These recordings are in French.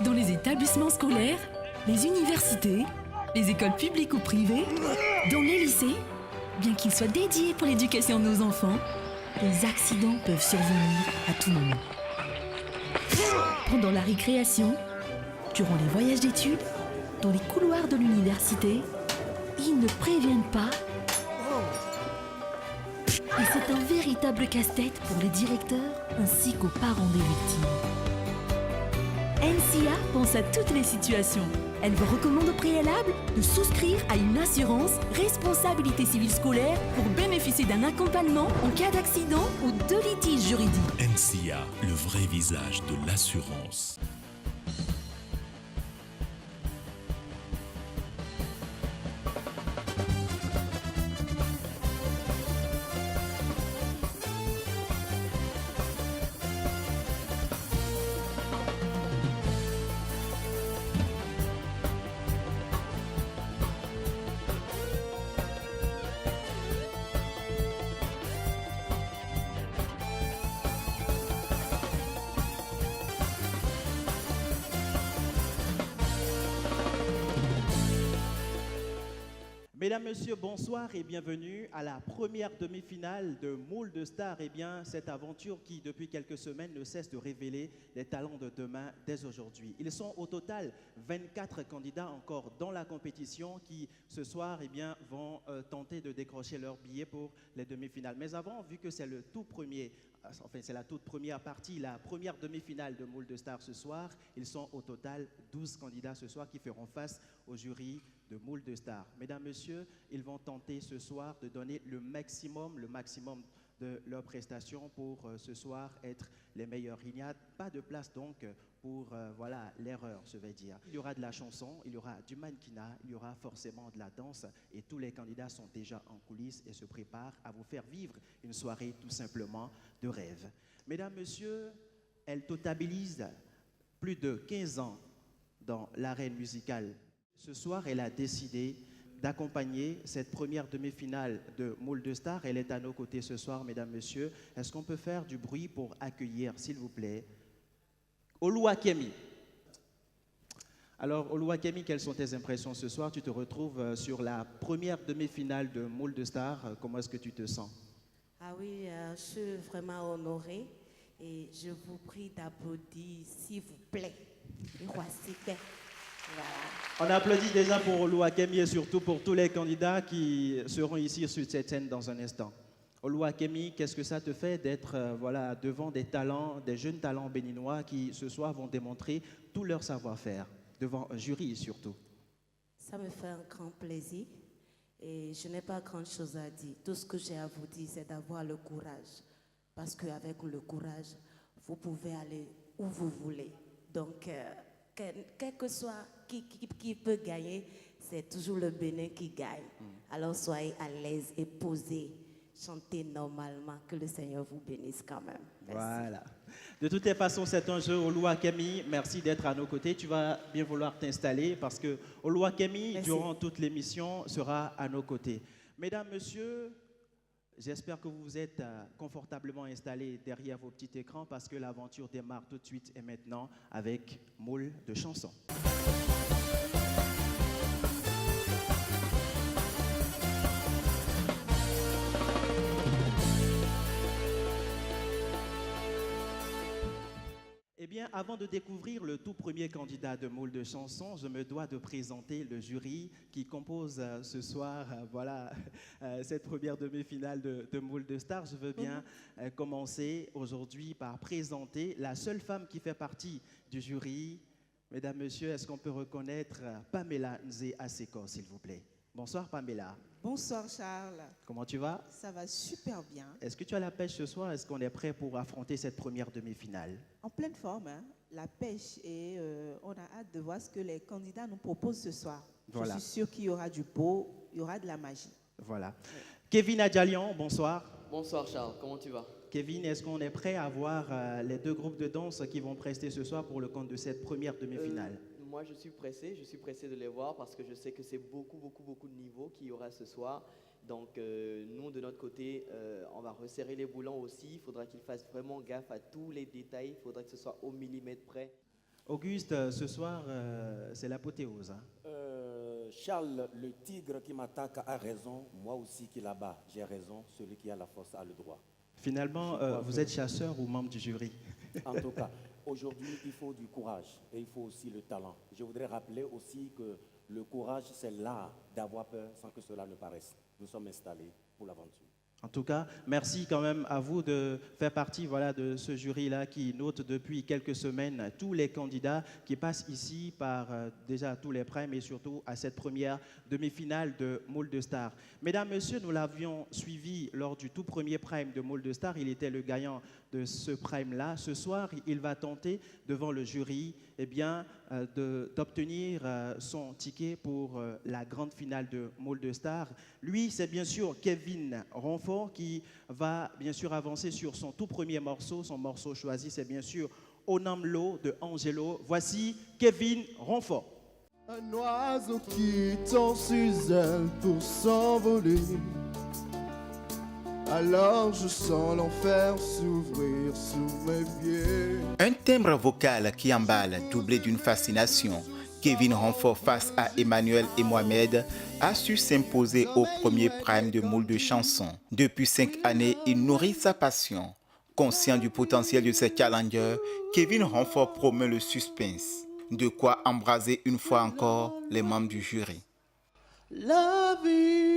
Dans les établissements scolaires, les universités, les écoles publiques ou privées, dans les lycées, bien qu'ils soient dédiés pour l'éducation de nos enfants, les accidents peuvent survenir à tout moment. Pendant la récréation, durant les voyages d'études, dans les couloirs de l'université, ils ne préviennent pas. Et c'est un véritable casse-tête pour les directeurs ainsi qu'aux parents des victimes. NCA pense à toutes les situations. Elle vous recommande au préalable de souscrire à une assurance responsabilité civile scolaire pour bénéficier d'un accompagnement en cas d'accident ou de litige juridique. NCA, le vrai visage de l'assurance. Mesdames, Messieurs, bonsoir et bienvenue à la première demi-finale de Moule de Stars. Eh bien, cette aventure qui, depuis quelques semaines, ne cesse de révéler les talents de demain dès aujourd'hui. Ils sont au total 24 candidats encore dans la compétition qui, ce soir, eh bien, vont tenter de décrocher leur billet pour les demi-finales. Mais avant, vu que c'est le tout premier, enfin, c'est la toute première partie, la première demi-finale de Moule de Stars ce soir, ils sont au total 12 candidats ce soir qui feront face au jury de Moule de Stars. Mesdames, Messieurs, ils vont tenter ce soir de donner le maximum de leurs prestations pour ce soir être les meilleurs. Il n'y a pas de place donc pour voilà, l'erreur, je vais dire. Il y aura de la chanson, il y aura du mannequinat, il y aura forcément de la danse et tous les candidats sont déjà en coulisses et se préparent à vous faire vivre une soirée tout simplement de rêve. Mesdames, Messieurs, elle totabilise plus de 15 ans dans l'arène musicale. Ce soir, elle a décidé d'accompagner cette première demi-finale de Moule de Stars. Elle est à nos côtés ce soir, mesdames, messieurs. Est-ce qu'on peut faire du bruit pour accueillir, s'il vous plaît, Oluwakemi? Alors, Oluwakemi, quelles sont tes impressions ce soir? Tu te retrouves sur la première demi-finale de Moule de Stars. Comment est-ce que tu te sens? Ah oui, je suis vraiment honorée et je vous prie d'applaudir, s'il vous plaît. Voilà. On applaudit déjà pour Oluwakemi et surtout pour tous les candidats qui seront ici sur cette scène dans un instant. Oluwakemi, qu'est-ce que ça te fait d'être voilà, devant des talents, des jeunes talents béninois qui ce soir vont démontrer tout leur savoir-faire, devant un jury surtout? Ça me fait un grand plaisir et je n'ai pas grand-chose à dire. Tout ce que j'ai à vous dire, c'est d'avoir le courage. Parce qu'avec le courage, vous pouvez aller où vous voulez. Donc, quel que soit qui peut gagner, c'est toujours le Bénin qui gagne. Alors soyez à l'aise et posez, chantez normalement, que le Seigneur vous bénisse quand même. Merci. Voilà. De toutes les façons, c'est un jeu. Oluwakemi, merci d'être à nos côtés. Tu vas bien vouloir t'installer parce que Oluwakemi, durant toute l'émission, sera à nos côtés. Mesdames, Messieurs, j'espère que vous vous êtes confortablement installés derrière vos petits écrans parce que l'aventure démarre tout de suite et maintenant avec Moule de chansons. Eh bien, avant de découvrir le tout premier candidat de Moule de chansons, je me dois de présenter le jury qui compose ce soir voilà, cette première demi-finale de Moule de Stars. Je veux bien commencer aujourd'hui par présenter la seule femme qui fait partie du jury. Mesdames, Messieurs, est-ce qu'on peut reconnaître Pamela Nzé Aseko, s'il vous plaît? Bonsoir Pamela. Bonsoir Charles. Comment tu vas? Ça va super bien. Est-ce que tu as la pêche ce soir? Est-ce qu'on est prêt pour affronter cette première demi-finale? En pleine forme, hein? La pêche et on a hâte de voir ce que les candidats nous proposent ce soir. Voilà. Je suis sûre qu'il y aura du beau, il y aura de la magie. Voilà. Ouais. Kevin Adjalian, bonsoir. Bonsoir Charles, comment tu vas? Kevin, est-ce qu'on est prêt à voir les deux groupes de danse qui vont prester ce soir pour le compte de cette première demi-finale? moi je suis pressé de les voir parce que je sais que c'est beaucoup de niveaux qu'il y aura ce soir. Donc nous de notre côté, on va resserrer les boulons aussi. Il faudra qu'ils fassent vraiment gaffe à tous les détails. Il faudra que ce soit au millimètre près. Auguste, ce soir, c'est l'apothéose. Hein. Charles, le tigre qui m'attaque a raison, moi aussi qui là-bas, j'ai raison, celui qui a la force a le droit. Finalement, vous êtes chasseur ou membre du jury? En tout cas, aujourd'hui, il faut du courage et il faut aussi le talent. Je voudrais rappeler aussi que le courage, c'est l'art d'avoir peur sans que cela ne paraisse. Nous sommes installés pour l'aventure. En tout cas, merci quand même à vous de faire partie de ce jury-là qui note depuis quelques semaines tous les candidats qui passent ici par déjà tous les primes et surtout à cette première demi-finale de Moule de Stars. Mesdames, Messieurs, nous l'avions suivi lors du tout premier prime de Moule de Stars. Il était le gagnant de ce prime-là. Ce soir, il va tenter devant le jury d'obtenir son ticket pour la grande finale de Moule de Stars. Lui, c'est bien sûr Kevin Ronfort qui va bien sûr avancer sur son tout premier morceau. Son morceau choisi, c'est bien sûr Onamlo de Angelo. Voici Kevin Ronfort. Un oiseau qui tend ses ailes pour s'envoler. Alors je sens l'enfer s'ouvrir sous mes pieds. Un timbre vocal qui emballe, doublé d'une fascination. Kevin Ronfort face à Emmanuel et Mohamed a su s'imposer au premier prime de Moule de chansons. Depuis 5 années, il nourrit sa passion. Conscient du potentiel de ses challengers, Kevin Ronfort promeut le suspense. De quoi embraser une fois encore les membres du jury. La vie.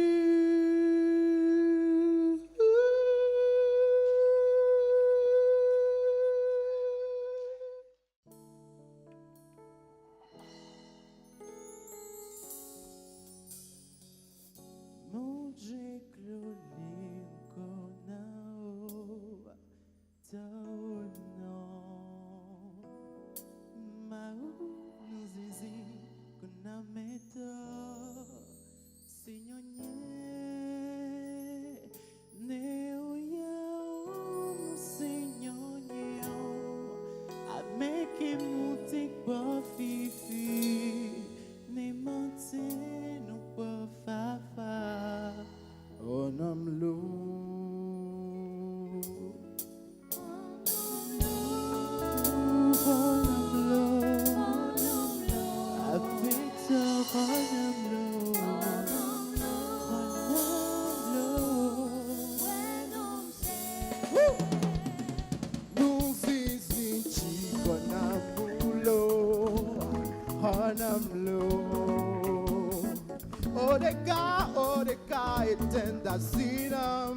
Odeka etenda sinam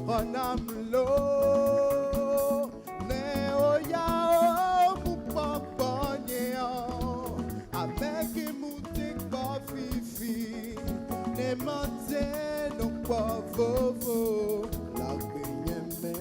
Onamlo ne oya mupaponyeo Ameki mutik ba fifi Ne mante no kwa vovo La benyeme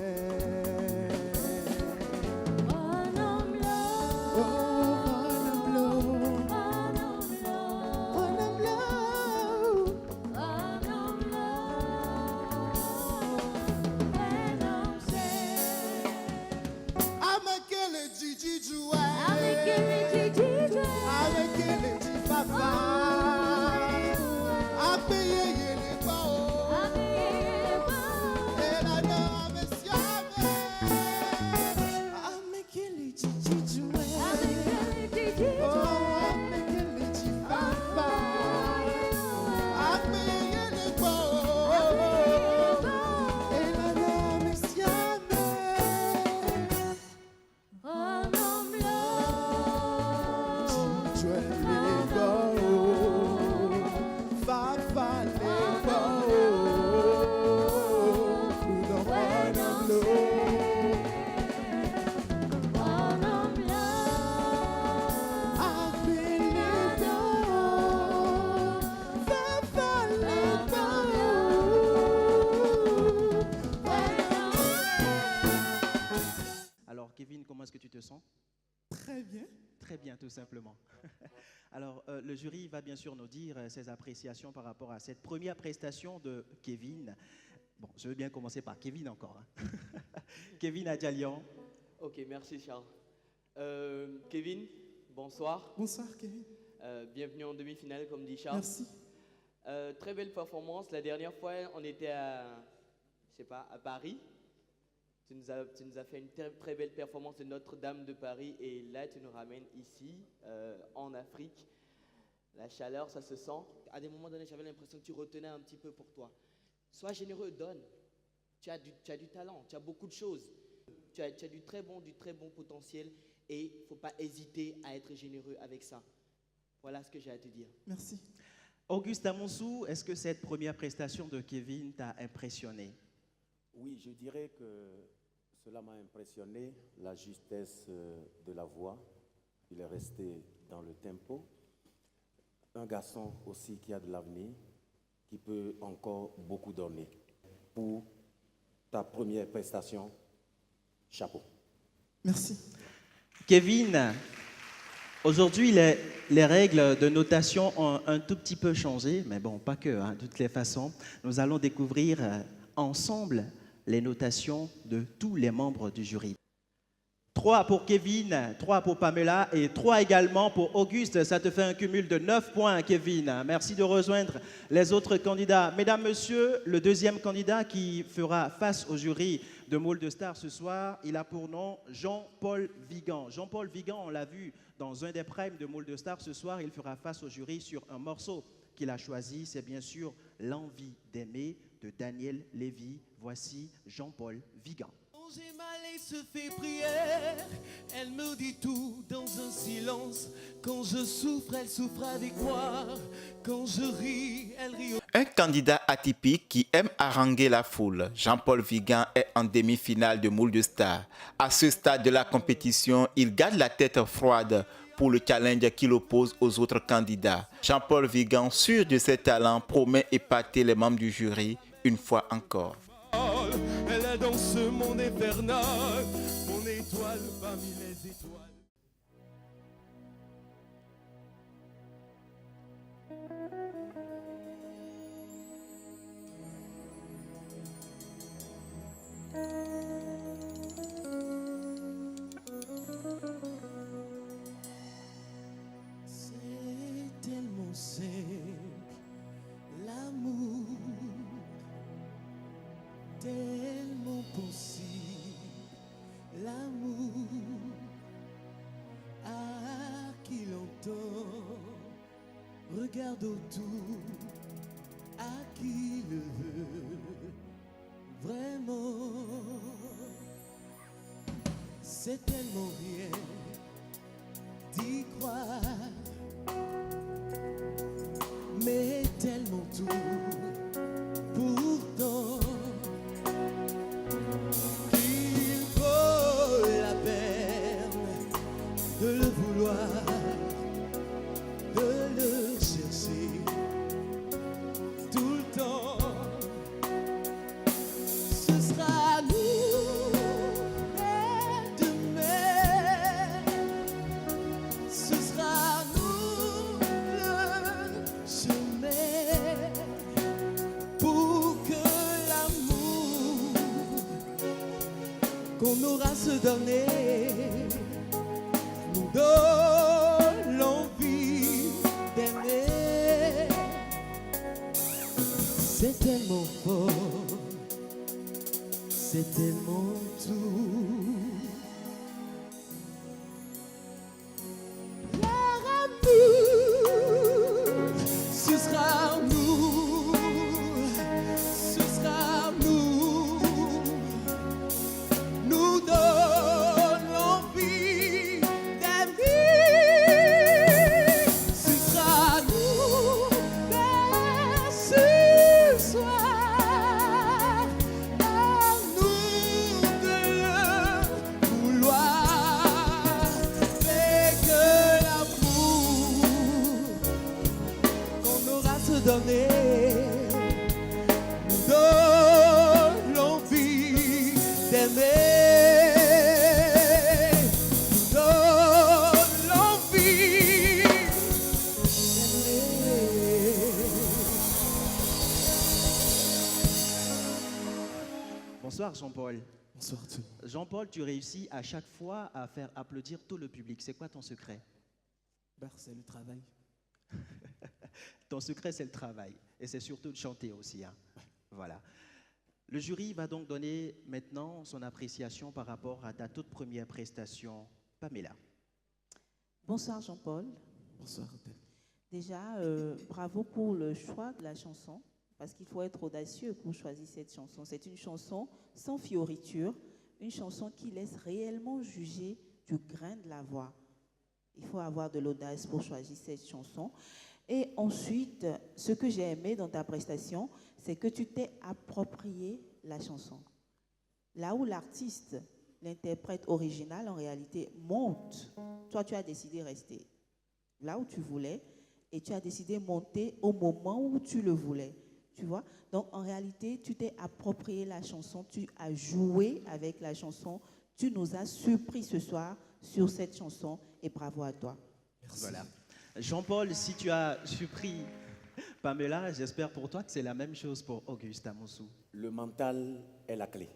Tout simplement. Alors, le jury va bien sûr nous dire ses appréciations par rapport à cette première prestation de Kevin. Bon, je veux bien commencer par Kevin encore. Hein. Kevin Adjalian. Ok, merci Charles. Kevin, Bonsoir. Bonsoir, Kevin. Bienvenue en demi-finale, comme dit Charles. Merci. Très belle performance. La dernière fois, on était à Paris. Tu nous as fait une très belle performance de Notre-Dame de Paris. Et là, tu nous ramènes ici, en Afrique. La chaleur, ça se sent. À des moments donnés, j'avais l'impression que tu retenais un petit peu pour toi. Sois généreux, donne. Tu as du talent, tu as beaucoup de choses. Tu as du très bon potentiel. Et il ne faut pas hésiter à être généreux avec ça. Voilà ce que j'ai à te dire. Merci. Auguste Amonsou, est-ce que cette première prestation de Kevin t'a impressionné? Oui, je dirais que cela m'a impressionné, la justesse de la voix. Il est resté dans le tempo. Un garçon aussi qui a de l'avenir, qui peut encore beaucoup donner. Pour ta première prestation, chapeau. Merci. Kevin, aujourd'hui, les règles de notation ont un tout petit peu changé, mais bon, pas que, hein, de toutes les façons. Nous allons découvrir ensemble les notations de tous les membres du jury. 3 pour Kevin, 3 pour Pamela et 3 également pour Auguste. Ça te fait un cumul de 9 points, Kevin. Merci de rejoindre les autres candidats. Mesdames, Messieurs, le deuxième candidat qui fera face au jury de Moule de Stars ce soir, il a pour nom Jean-Paul Vigan. Jean-Paul Vigan, on l'a vu dans un des primes de Moule de Stars ce soir, il fera face au jury sur un morceau qu'il a choisi. C'est bien sûr L'envie d'aimer de Daniel Lévy. Voici Jean-Paul Vigan. Quand j'ai mal et se fait prière, elle me dit tout dans un silence. Quand je souffre, elle souffre avec moi. Quand je ris, elle rit. Un candidat atypique qui aime haranguer la foule, Jean-Paul Vigan est en demi-finale de Moule de Stars. À ce stade de la compétition, il garde la tête froide pour le challenge qu'il oppose aux autres candidats. Jean-Paul Vigan, sûr de ses talents, promet épater les membres du jury une fois encore. Elle est dans ce monde infernal, mon étoile parmi les étoiles. C'est tellement simple, l'amour. Tellement possible, l'amour à qui l'entend, regarde autour, à qui le veut, vraiment. C'est tellement rien d'y croire, mais tellement tout, pourtant. Il vaut la peine de le vouloir, de le chercher tout le temps. Ce sera nous dès demain. Ce sera nous le chemin pour que l'amour qu'on aura se donner nous donne l'envie d'aimer. C'est tellement fort, c'est tellement tout. Leur amour, ce sera nous, ce sera nous. Nous donne l'envie d'aimer. Ce sera nous dès ce soir, à nous de le vouloir. Mais que l'amour qu'on aura se donner nous donne l'envie d'aimer. Bonsoir Jean-Paul. Bonsoir tout le monde. Jean-Paul, tu réussis à chaque fois à faire applaudir tout le public. C'est quoi ton secret? C'est le travail. Ton secret, c'est le travail. Et c'est surtout de chanter aussi. Hein. Voilà. Le jury va donc donner maintenant son appréciation par rapport à ta toute première prestation, Pamela. Bonsoir Jean-Paul. Bonsoir. Déjà, bravo pour le choix de la chanson, parce qu'il faut être audacieux pour choisir cette chanson. C'est une chanson sans fioriture, une chanson qui laisse réellement juger du grain de la voix. Il faut avoir de l'audace pour choisir cette chanson. Et ensuite, ce que j'ai aimé dans ta prestation, c'est que tu t'es approprié la chanson. Là où l'artiste, l'interprète original, en réalité, monte, toi, tu as décidé de rester là où tu voulais et tu as décidé de monter au moment où tu le voulais. Tu vois? Donc, en réalité, tu t'es approprié la chanson, tu as joué avec la chanson, tu nous as surpris ce soir sur cette chanson et bravo à toi. Merci. Voilà. Jean-Paul, si tu as surpris Pamela, j'espère pour toi que c'est la même chose pour Auguste Amoussou. Le mental est la clé.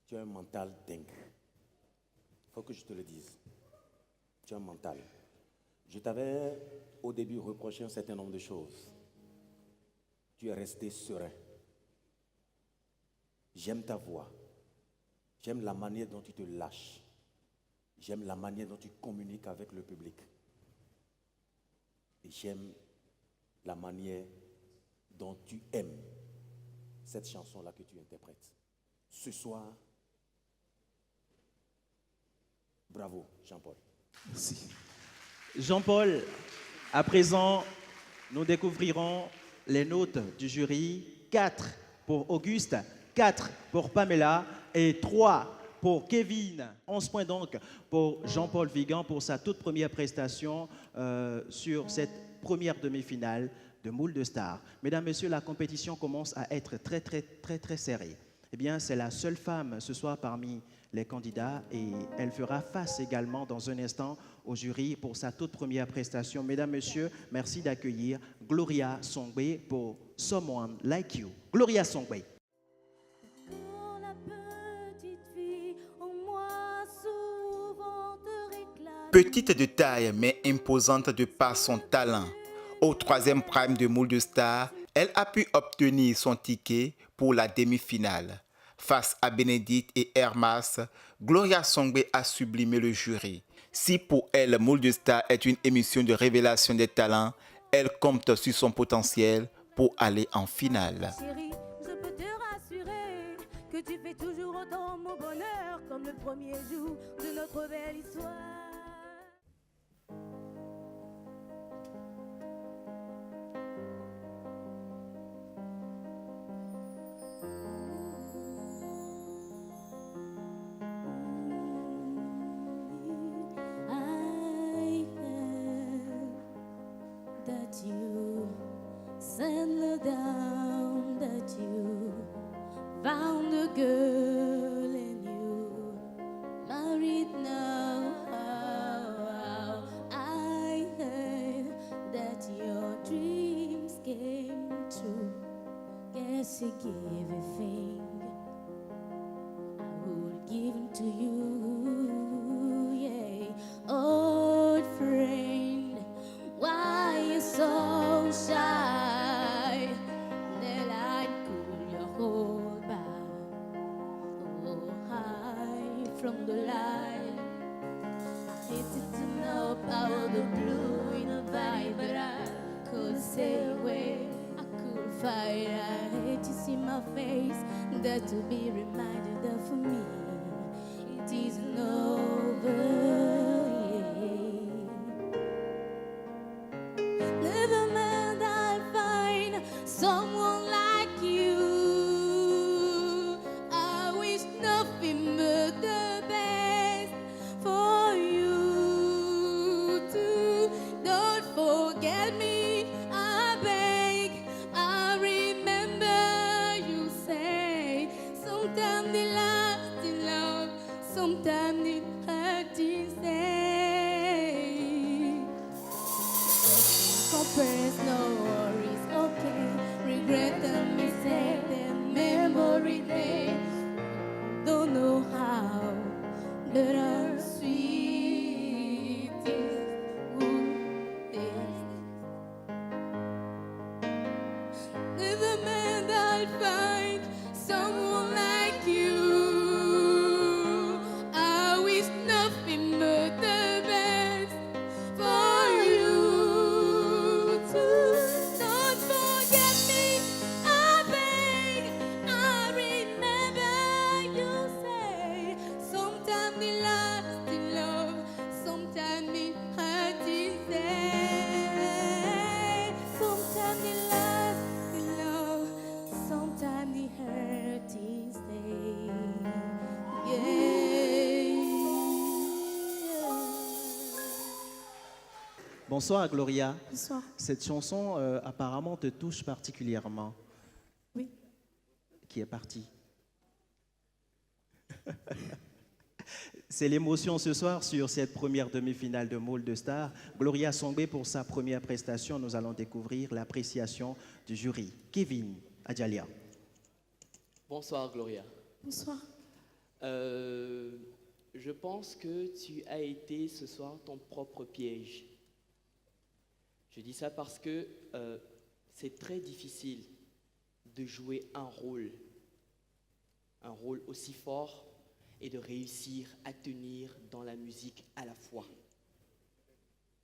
Tu as un mental dingue. Il faut que je te le dise. Tu as un mental. Je t'avais au début reproché un certain nombre de choses. Tu es resté serein. J'aime ta voix. J'aime la manière dont tu te lâches. J'aime la manière dont tu communiques avec le public. Et j'aime la manière dont tu aimes cette chanson-là que tu interprètes. Ce soir, bravo, Jean-Paul. Merci. Jean-Paul, à présent, nous découvrirons les notes du jury. 4 pour Auguste, 4 pour Pamela et 3 pour Kevin. 11 points donc pour Jean-Paul Vigan pour sa toute première prestation sur cette première demi-finale de Moule de Stars. Mesdames, Messieurs, la compétition commence à être très serrée. Eh bien, c'est la seule femme ce soir parmi les candidats et elle fera face également dans un instant au jury pour sa toute première prestation. Mesdames, Messieurs, merci d'accueillir Gloria Songbe pour Someone Like You. Gloria Songbe. Petite de taille mais imposante de par son talent, au 3e prime de Moule de Stars, elle a pu obtenir son ticket pour la demi-finale. Face à Bénédicte et Hermas, Gloria Songbe a sublimé le jury. Si pour elle, Moule de Stars est une émission de révélation des talents, elle compte sur son potentiel pour aller en finale. Chérie, je peux te rassurer que tu fais toujours autant mon bonheur comme le premier jour de notre belle histoire. You settle down, that you found a girl and you married now. I heard that your dreams came true. Guess you gave everything I would give to you. Yeah, old friend, why you so shy? That I could you hold back, oh high from the light. I hated to know about the blue in a vibe, but I could stay away. I could fight. I hate to see my face, that to be reminded that for me it isn't over. Never mind, I'll find someone like you. I wish nothing but the best for you too. Don't forget me, I beg. I remember you say sometimes the last in love, sometimes it hurts to say. Compress, no worries, okay. Regret the mistake, the memory day. Don't know how, but our sweet is good. I'll find someone like you. I wish nothing but the best for you too. Don't forget me, I beg. I remember you say, sometime the last in love, sometime the hurt is there. Sometime the last in love, sometime the hurt is there. Yeah. Bonsoir Gloria. Bonsoir. Cette chanson apparemment te touche particulièrement. Oui. Qui est parti. C'est l'émotion ce soir sur cette première demi-finale de Môle de Stars. Gloria Songbe pour sa première prestation. Nous allons découvrir l'appréciation du jury. Kevin Adjalia. Bonsoir Gloria. Bonsoir. Je pense que tu as été ce soir ton propre piège. Je dis ça parce que c'est très difficile de jouer un rôle aussi fort et de réussir à tenir dans la musique à la fois.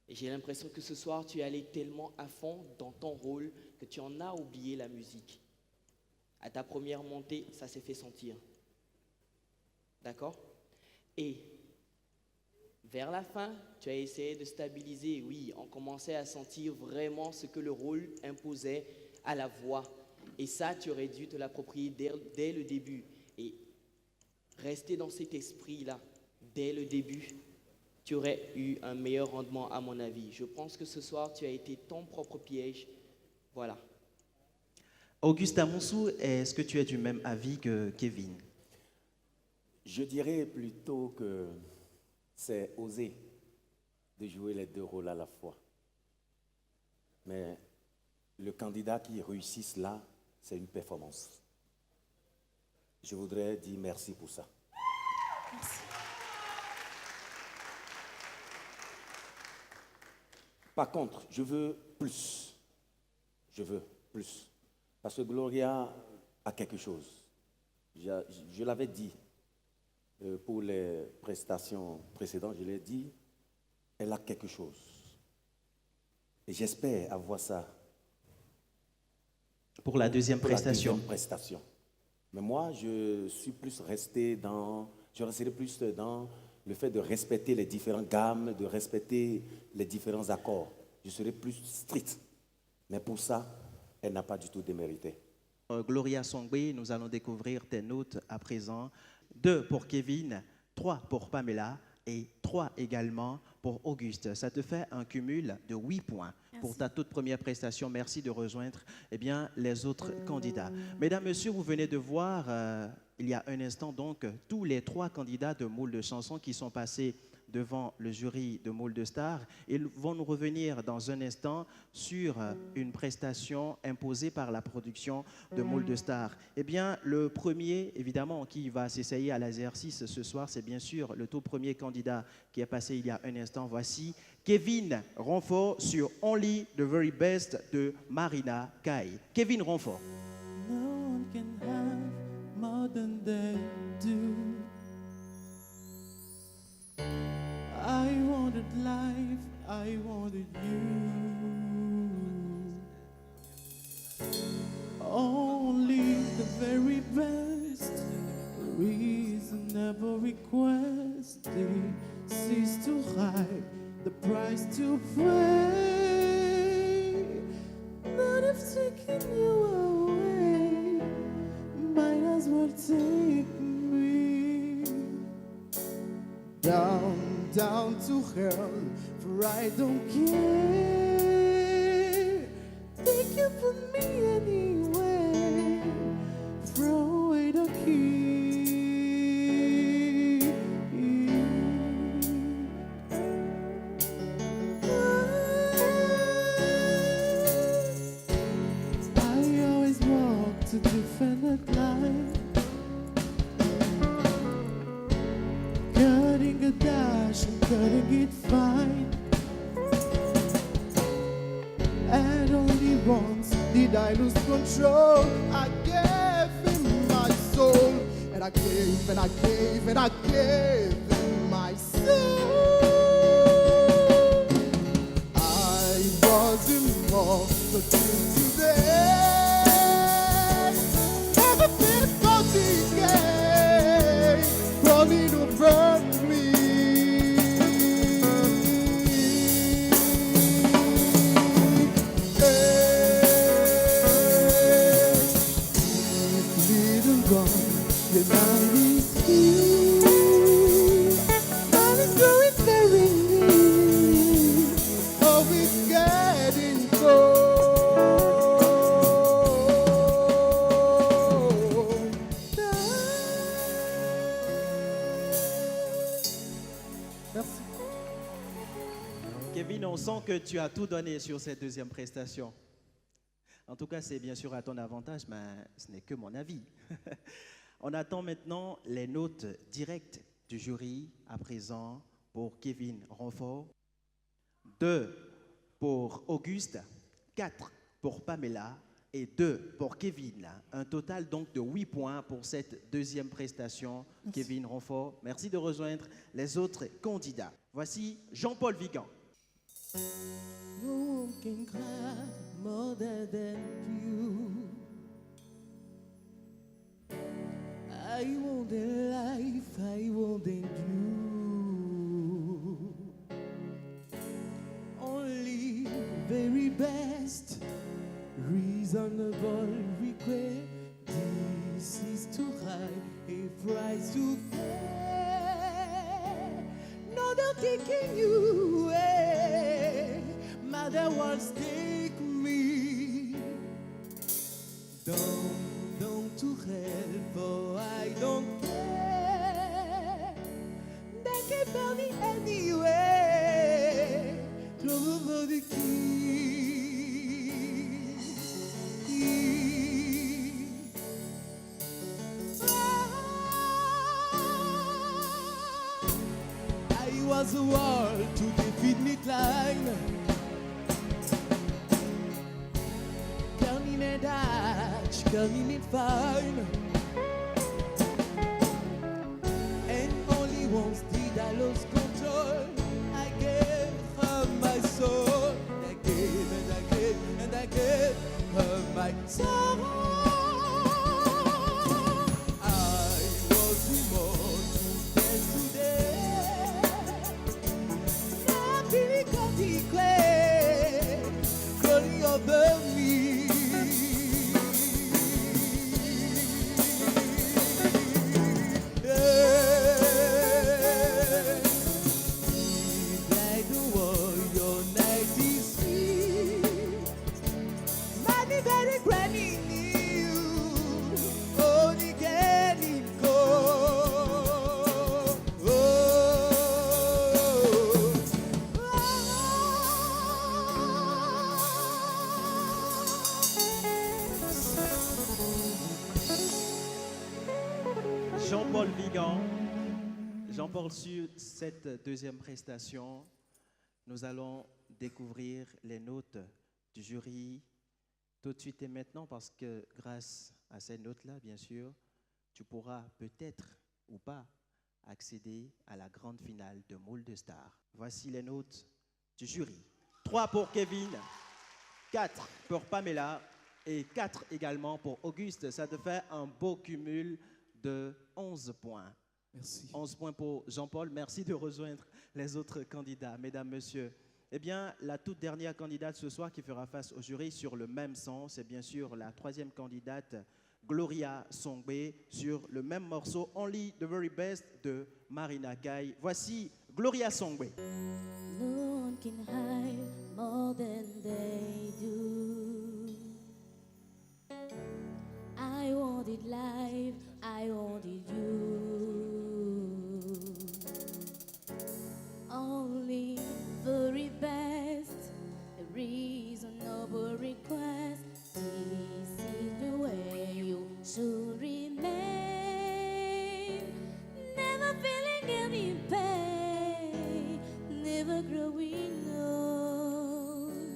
Et j'ai l'impression que ce soir, tu es allé tellement à fond dans ton rôle que tu en as oublié la musique. À ta première montée, ça s'est fait sentir. D'accord? Et vers la fin, tu as essayé de stabiliser. Oui, on commençait à sentir vraiment ce que le rôle imposait à la voix. Et ça, tu aurais dû te l'approprier dès le début. Et rester dans cet esprit-là, dès le début, tu aurais eu un meilleur rendement à mon avis. Je pense que ce soir, tu as été ton propre piège. Voilà. Auguste Amonsou, est-ce que tu es du même avis que Kevin? Je dirais plutôt que c'est oser de jouer les deux rôles à la fois. Mais le candidat qui réussisse là, c'est une performance. Je voudrais dire merci pour ça. Merci. Par contre, je veux plus. Je veux plus. Parce que Gloria a quelque chose. Je l'avais dit pour les prestations précédentes, je l'ai dit, elle a quelque chose. Et j'espère avoir ça. Pour la deuxième prestation. La deuxième prestation. Mais moi, je suis plus resté dans, je resterai plus dans le fait de respecter les différentes gammes, de respecter les différents accords. Je serai plus strict. Mais pour ça, elle n'a pas du tout démérité. Gloria Songbe, nous allons découvrir tes notes à présent. 2 pour Kevin, 3 pour Pamela et 3 également pour Auguste. Ça te fait un cumul de 8 points. Merci. Pour ta toute première prestation. Merci de rejoindre les autres candidats. Mesdames, Messieurs, vous venez de voir il y a un instant donc tous les 3 candidats de Môle de chansons qui sont passés devant le jury de Môle de Stars. Ils vont nous revenir dans un instant sur une prestation imposée par la production de Môle de Stars. Eh bien, le premier, évidemment, qui va s'essayer à l'exercice ce soir, c'est bien sûr le tout premier candidat qui est passé il y a un instant. Voici Kevin Renfort sur Only the Very Best de Marina Kaye. Kevin Renfort. No one can have more than they do. I wanted life, I wanted you. Only the very best, reasonable request. This is too high, the price to pay. But if taking you away, might as well take me down, down to hell, for I don't care. Take you from me anyway. Throw away the key. I always walk to defend that line. Cutting a dash and cutting it fine. And only once did mind, I lose control. I gave him my soul, and I gave, and I gave, and I gave him my soul. I was immortal till today. Never been decay, running over me. The night is here, and it's growing very near. Oh, it's getting cold. Merci. Kevin, on sent que tu as tout donné sur cette deuxième prestation. En tout cas, c'est bien sûr à ton avantage, mais ce n'est que mon avis. On attend maintenant les notes directes du jury à présent pour Kevin Renfort, 2 pour Auguste, 4 pour Pamela et 2 pour Kevin. Un total donc de 8 points pour cette deuxième prestation. Merci. Kevin Renfort, merci de rejoindre les autres candidats. Voici Jean-Paul Vigan. No one can cry more than you. I wanted life, I wanted you. Only very best, reasonable request. This is too high, a price to pay. No, they're taking you away. Mother wants to take me down to hell, for I don't care. They can burn me anyway. Close over the I was a wall to the finish line. Counting it Dutch, counting it fine. And only once did I lose control. I gave her my soul. And I gave, and I gave, and I gave her my soul. Jean-Paul Vigan. Jean-Paul, sur cette deuxième prestation, nous allons découvrir les notes du jury tout de suite et maintenant, parce que grâce à ces notes-là, bien sûr, tu pourras peut-être ou pas accéder à la grande finale de Moule de Stars. Voici les notes du jury. 3 pour Kevin, 4 pour Pamela et 4 également pour Auguste. Ça te fait un beau cumul de 11 points. Merci. 11 points pour Jean-Paul. Merci de rejoindre les autres candidats, mesdames, messieurs. Eh bien, la toute dernière candidate ce soir qui fera face au jury sur le même son, c'est bien sûr la troisième candidate, Gloria Songbe, sur le même morceau, Only the Very Best de Marina Kaye. Voici Gloria Songbe. No one can hide more than they do. I wanted life, I wanted you. Only very best, a reasonable request. This is the way you should remain. Never feeling any pain, never growing old.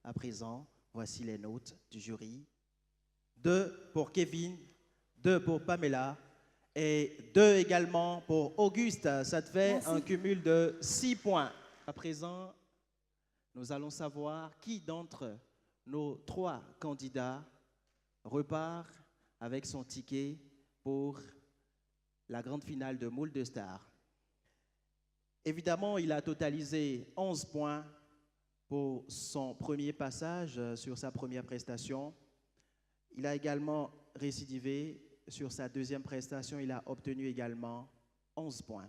À présent, voici les notes du jury. 2 pour Kevin, 2 pour Pamela et 2 également pour Auguste. Ça te fait Merci. un cumul de 6 points. À présent, nous allons savoir qui d'entre nos 3 candidats repart avec son ticket pour la grande finale de Moule de Stars. Évidemment, il a totalisé 11 points pour son premier passage sur sa première prestation. Il a également récidivé sur sa deuxième prestation. Il a obtenu également 11 points,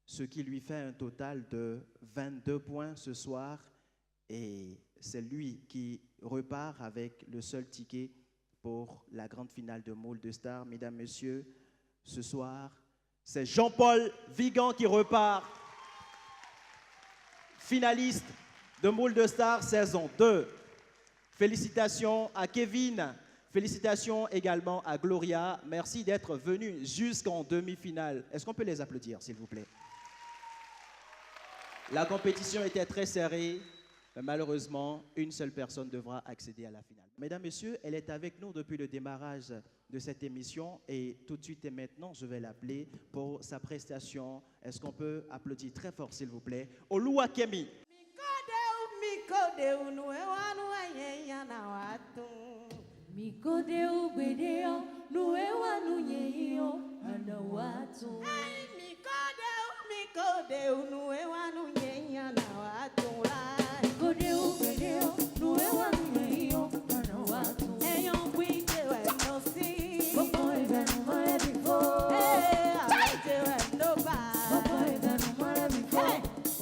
ce qui lui fait un total de 22 points ce soir. Et c'est lui qui repart avec le seul ticket pour la grande finale de Moule de Stars. Mesdames, Messieurs, ce soir, c'est Jean-Paul Vigan qui repart, finaliste de Moule de Stars saison 2. Félicitations à Kevin, félicitations également à Gloria. Merci d'être venus jusqu'en demi-finale. Est-ce qu'on peut les applaudir, s'il vous plaît? La compétition était très serrée, mais malheureusement, une seule personne devra accéder à la finale. Mesdames, Messieurs, elle est avec nous depuis le démarrage de cette émission et tout de suite et maintenant, je vais l'appeler pour sa prestation. Est-ce qu'on peut applaudir très fort, s'il vous plaît, Oluwakemi. Mikodeu bedeo nuewa nunyeyo ana watu. Mikodeu nuewa nunyenya na watu la. Mikodeu bedeo nuewa nunyeyo ana watu. Eyon kwite we no si. Boko evenu mare bifo. Kwite we no ba. Boko evenu mare bifo.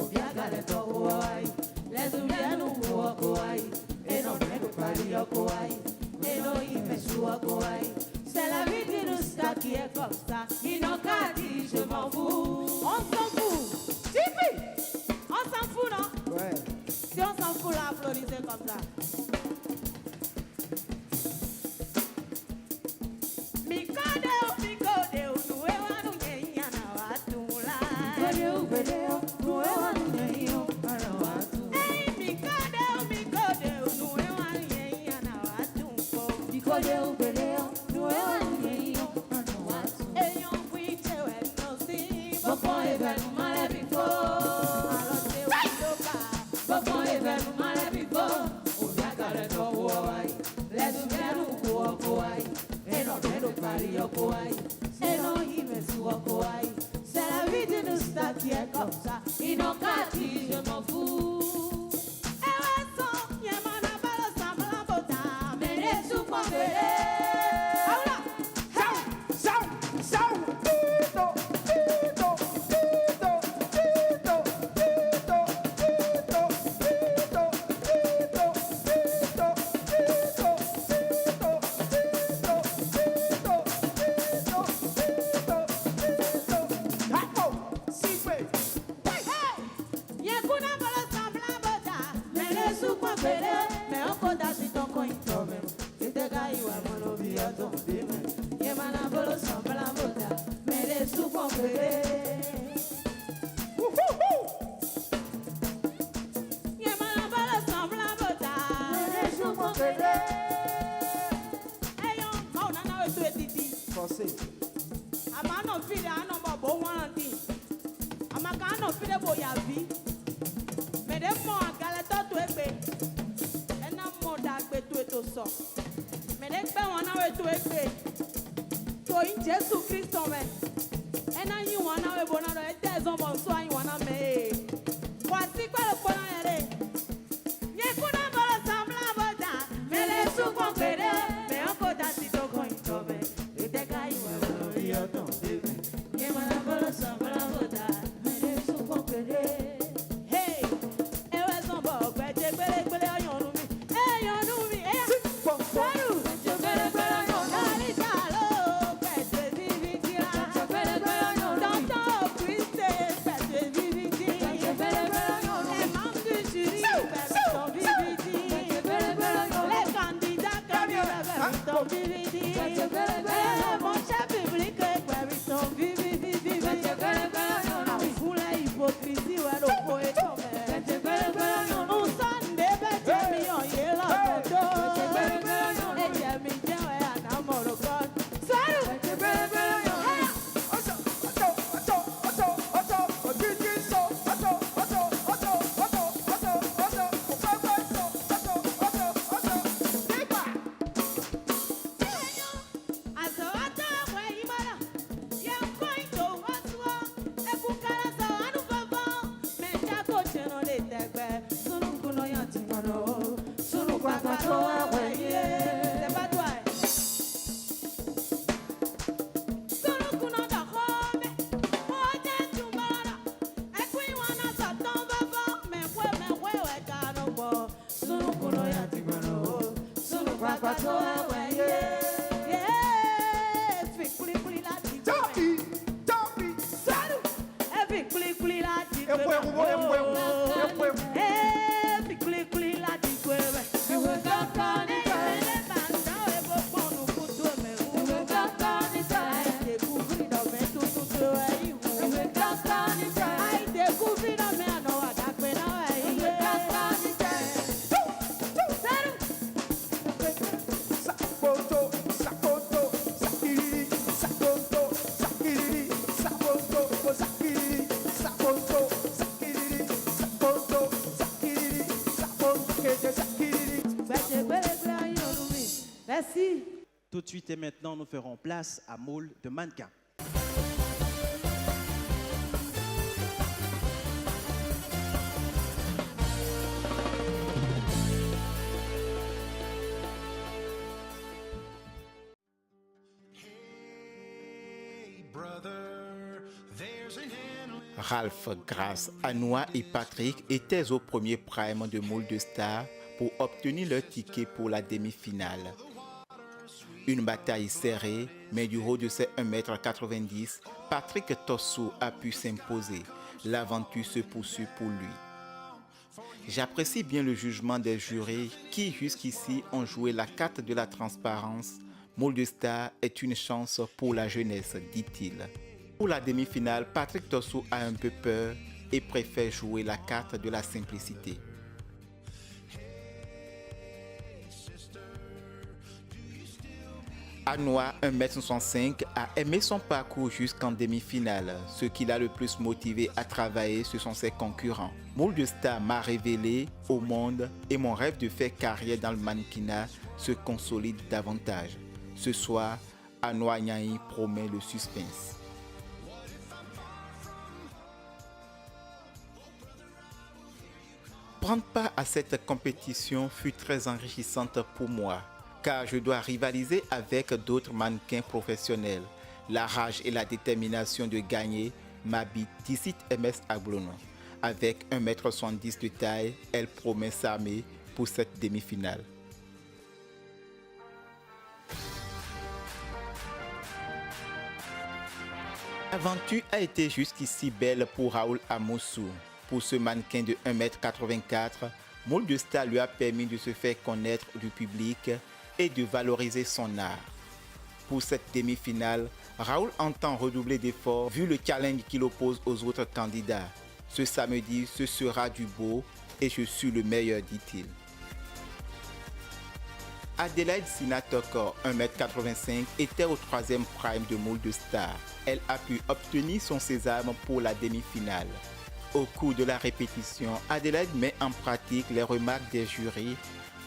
Obiagale to wai. Lezu bianu ko wai. Eno mego pali ko wai. C'est la vie de nous ça qui est comme ça. Ils n'ont qu'à dire je m'en fous. On s'en fout. Tipi. On s'en fout, non? Ouais. Si on s'en fout, là, applaudissez comme ça. Mikodeu, mikodeu, nuewa nunyenya na watu la. Mikodeu bedeo nuewa nunyeyo ana watu. Mikodeu, mikodeu, nuewa nunyenya na watu po. Mikodeu bedeo nuewa nunyeyo ana watu. Eyon kwite we no si. Boko evenu mare bifo. Alote we no ba. Boko evenu mare bifo. Obiagale to wai. Lezu bianu ko wai. Eno bedo pari yoko wai. Eno imesu wako wai. C'est la vie de nous ça qui est comme ça. Ils n'ont qu'à dire je m'en fous. Ewe son, yemana balo sambla bota. Mene soupo vele. Aula. Yekuna balo sambla bota. Mene soupo vele. Me okoda si ton coin tome. Itega iwa mono biya ton bime. Yemana balo sambla bota. Mene soupo vele. Yemana balo sambla bota. Mene soupo vele. Eyon, mauna na wetu etiti. Français. Ama no fide ano mo bo wanti. Ama ka no fide bo ya vi. Me de mo agale to to egbe. Ena mo da gbe to eto so. Me de gbe won na we to egbe. To in Jesu Christo me. Ena yin won na we bo na do e te zo mo so yin won na me. Wa ti pe lo po na yere. Ye ku na bo sambla boda. Me le su kon pere. Me on ko da si to ko in to me. E te ga yin won na ri o ton de me. Ye ma na bo sambla boda. Mene soupo vele. Hey, ewe zombo gbẹ̀jẹ̀ gbẹ̀lẹ́gbẹ̀lẹ́ ọyọ̀nù mi. Ẹyọ̀nù mi, ẹyà. Sẹ́rù. Gbẹ̀jẹ̀ gbẹ̀lẹ́gbẹ̀lẹ́ ọyọ̀nù mi. Àríjà ló gbẹ̀jẹ̀ bíbí kíá. Gbẹ̀jẹ̀ gbẹ̀lẹ́gbẹ̀lẹ́ ọyọ̀nù mi. Dọ́tọ̀ Kriste gbẹ̀jẹ̀ bíbí kí. Gbẹ̀jẹ̀ gbẹ̀lẹ́gbẹ̀lẹ́ ọyọ̀nù mi. Ẹ̀má ń bí ṣìírí bẹ̀rẹ̀ tán bíbí kí. Gbẹ̀jẹ̀ gbẹ̀lẹ́gbẹ̀lẹ́ ọyọ̀nù mi. Les candidats kẹ́mi bẹ̀rẹ̀ tán bíbí kí. Gbẹ̀jẹ̀ gbẹ̀lẹ́gbẹ̀lẹ́ ọyọ̀nù mi. Mon chef biblique bẹ̀rẹ̀ tán bíbí bíbí. Gbẹ̀jẹ̀ gbẹ̀lẹ́gbẹ̀lẹ́ ọyọ̀nù mi. Àfúnlẹ̀ hypocrisie wẹ̀ ló kó ètò mẹ́. Gbẹ̀jẹ̀ gbẹ̀lẹ́gbẹ̀lẹ́ ọyọ̀nù mi. Un Sunday, bet me on you. Merci. Tout de suite et maintenant, nous ferons place à Moule de mannequins. Ralph, Grace, Anoua et Patrick étaient au premier prime de Moule de Stars pour obtenir leur ticket pour la demi-finale. Une bataille serrée, mais du haut de ses 1,90 m, Patrick Tossou a pu s'imposer. L'aventure se poursuit pour lui. J'apprécie bien le jugement des jurés qui jusqu'ici ont joué la carte de la transparence. Moule de Stars est une chance pour la jeunesse, dit-il. Pour la demi-finale, Patrick Tossou a un peu peur et préfère jouer la carte de la simplicité. Anoua, 1,65 m, a aimé son parcours jusqu'en demi-finale. Ce qui l'a le plus motivé à travailler, ce sont ses concurrents. Moule de Stars m'a révélé au monde et mon rêve de faire carrière dans le mannequinat se consolide davantage. Ce soir, Anoua Nyaï promet le suspense. Prendre part à cette compétition fut très enrichissante pour moi, car je dois rivaliser avec d'autres mannequins professionnels. La rage et la détermination de gagner m'habitent, d'ici MS Aglono. Avec 1,70 m de taille, elle promet s'armer pour cette demi-finale. L'aventure a été jusqu'ici belle pour Raoul Amoussou. Pour ce mannequin de 1,84 m, Moule de Stars lui a permis de se faire connaître du public et de valoriser son art. Pour cette demi-finale, Raoul entend redoubler d'efforts vu le challenge qu'il oppose aux autres candidats. Ce samedi, ce sera du beau et je suis le meilleur, dit-il. Adélaïde Sinatoko, 1,85 m, était au 3e prime de Moule de Stars. Elle a pu obtenir son sésame pour la demi-finale. Au cours de la répétition, Adélaïde met en pratique les remarques des jurys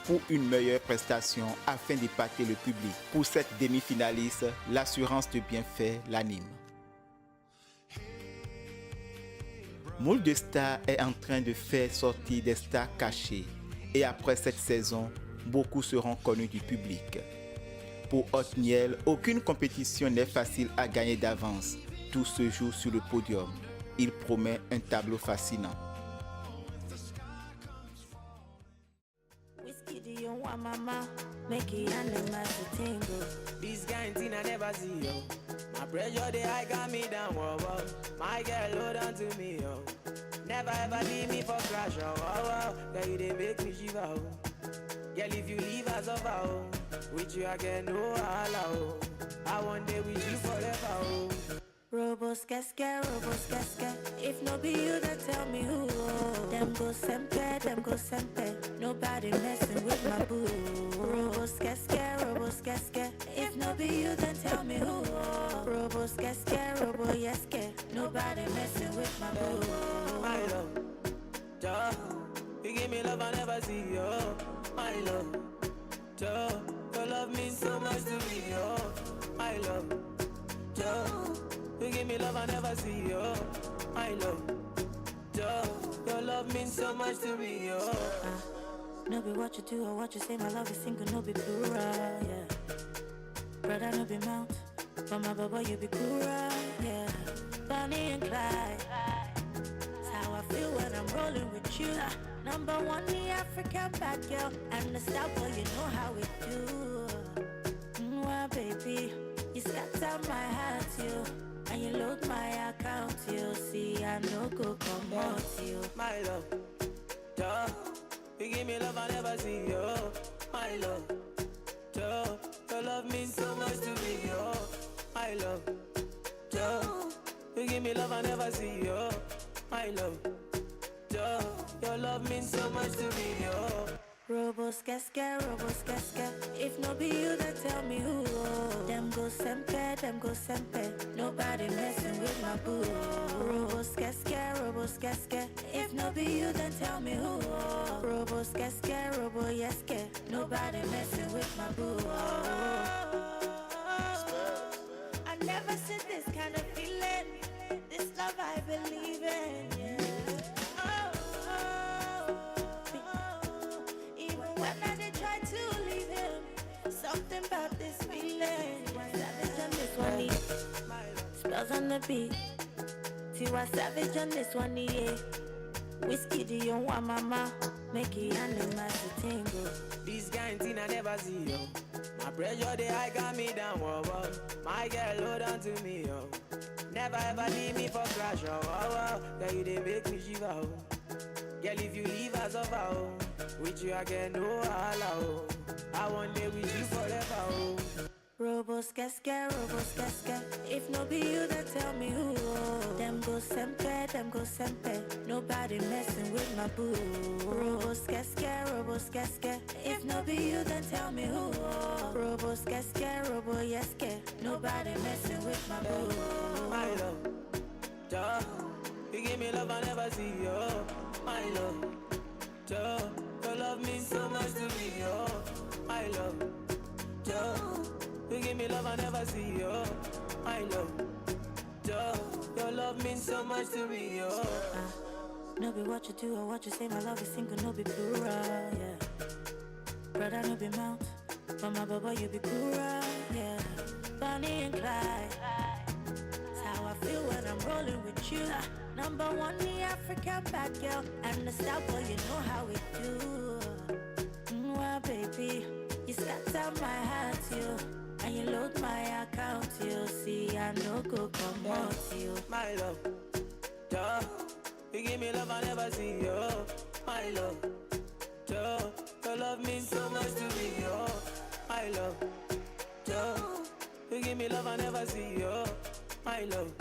pour une meilleure prestation afin d'épater le public. Pour cette demi-finaliste, l'assurance de bienfait l'anime. Moule de Stars est en train de faire sortir des stars cachées et après cette saison, beaucoup seront connus du public. Pour Otniel, aucune compétition n'est facile à gagner d'avance. Tout se joue sur le podium. Il promet un tableau fascinant. This kind thing I never see, yo. My pressure, the high got me down, whoa, whoa. My girl, hold on to me, yo. Never ever leave me for crash, oh, whoa, whoa. Girl, you they make me shiver, oh. Girl, if you leave us over, oh. With you, I get no allow, oh. I want day with you forever, oh. Robos casca. If no be you, then tell me who. Them go sempe. Nobody messing with my boo. Robos casca. If no be you, then tell me who. Robos casca, robo yeske. Nobody messing with my boo. My love, Joe, you give me love I never see, yo. My love, Joe, your love means so much to me, yo. My love, Joe, you give me love I never see, yo. My love, Joe, your love means so much to me, yo. No be what you do or what you say, my love is single, no be plural, yeah. Brother, no be mount, but my baba, you be plural, yeah. Bonnie and Clyde, that's how I feel when I'm rolling with you. Number one, the African bad girl, and the style boy, you know how we do. Well, baby, you scatter my heart, you, and you load my account, you. See, I no go come out, you. My love, duh. You give me love I never see, yo. My love, duh. Your love means so much to me, yo. My love, duh. You give me love I never see, yo. My love, duh. Your love means so much to me, yo. Robos casca, if no be you, then tell me who. Them go sempe, nobody messing with my boo. Robos casca, if no be you, then tell me who. Robos casca, nobody messing with my boo. I never seen this kind of feeling, this love I believe in. Yeah. Something about this feeling. Savage on this one, yeah. Spells on the beat. Tiwa Savage on this one, yeah. Whiskey, do you want mama? Make it animal to tingle. This kind thing I never see, yo. My pressure, the high got me down, whoa, whoa. My girl, hold on to me, yo. Never ever leave me for crash, oh, oh, oh. Girl, you they make me shiver, oh. Girl, if you leave us over, oh. With you I get no allow, oh. I want day with you forever, oh. Robos casca, if no be you, then tell me who. Them go sempe, nobody messing with my boo. Robos casca, if no be you, then tell me who. Robos casca, nobody messing with my boo. My love, duh. You give me love I never see, yo. My love, duh. Your love means so much to me, yo. My love, duh. You give me love I never see, yo. My love, duh. Your love means so much to me, yo. No be what you do or what you say, my love is single, no be plural, yeah. Brother, no be mount, but my baba, you be plural, yeah. Bonnie and Clyde, that's how I feel when I'm rolling with you. Number one, the African bad girl, and the style boy, you know how we do. Well, baby, you scatter my heart, you, and you load my account, you. See, I no go come out, you. My love, duh. You give me love I never see, yo. My love, duh. Your love means so much to me, yo. My love, duh. You give me love I never see, yo. My love,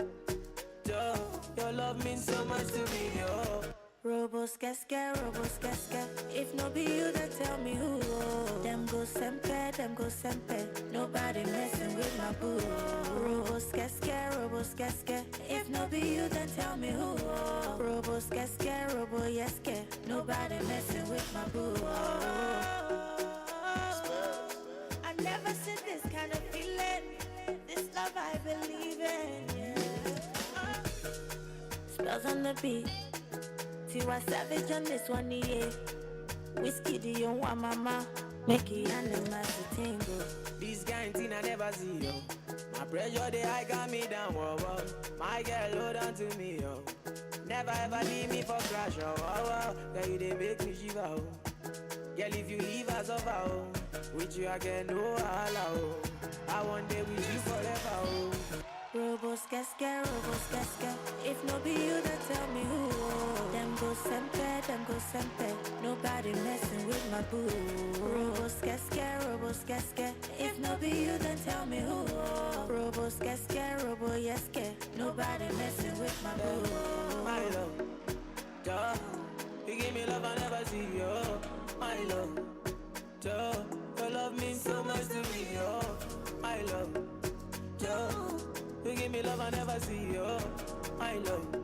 duh. Your love means so much to me, yo. Robos casca, if no be you, then tell me who. Them go sempe, nobody messing with my boo. Robos casca, if no be you, then tell me who. Robos casca, nobody messing with my boo. I never seen this kind of feeling, this love I believe in, yeah. Spells on the beat. Tiwa Savage on this one, yeah. Whiskey, do you want mama? Make it animal to tingle. This kind thing I never see, yo. My pressure, the high got me down, whoa, whoa. My girl, hold on to me, yo. Never ever leave me for crash, oh, oh, oh. Girl, you they make me shiver, oh. Girl, if you leave us over, oh. With you I get no allow, oh. I want day with you forever, oh. Robos casca, if no be you, then tell me who. Them go sempe, nobody messing with my boo. Robos casca, if no be you, then tell me who. Robos casca, nobody messing with my boo. My love, duh. You give me love I never see, yo. My love, duh. Your love means so much to me, yo. My love, duh. You give me love I never see, yo. My love,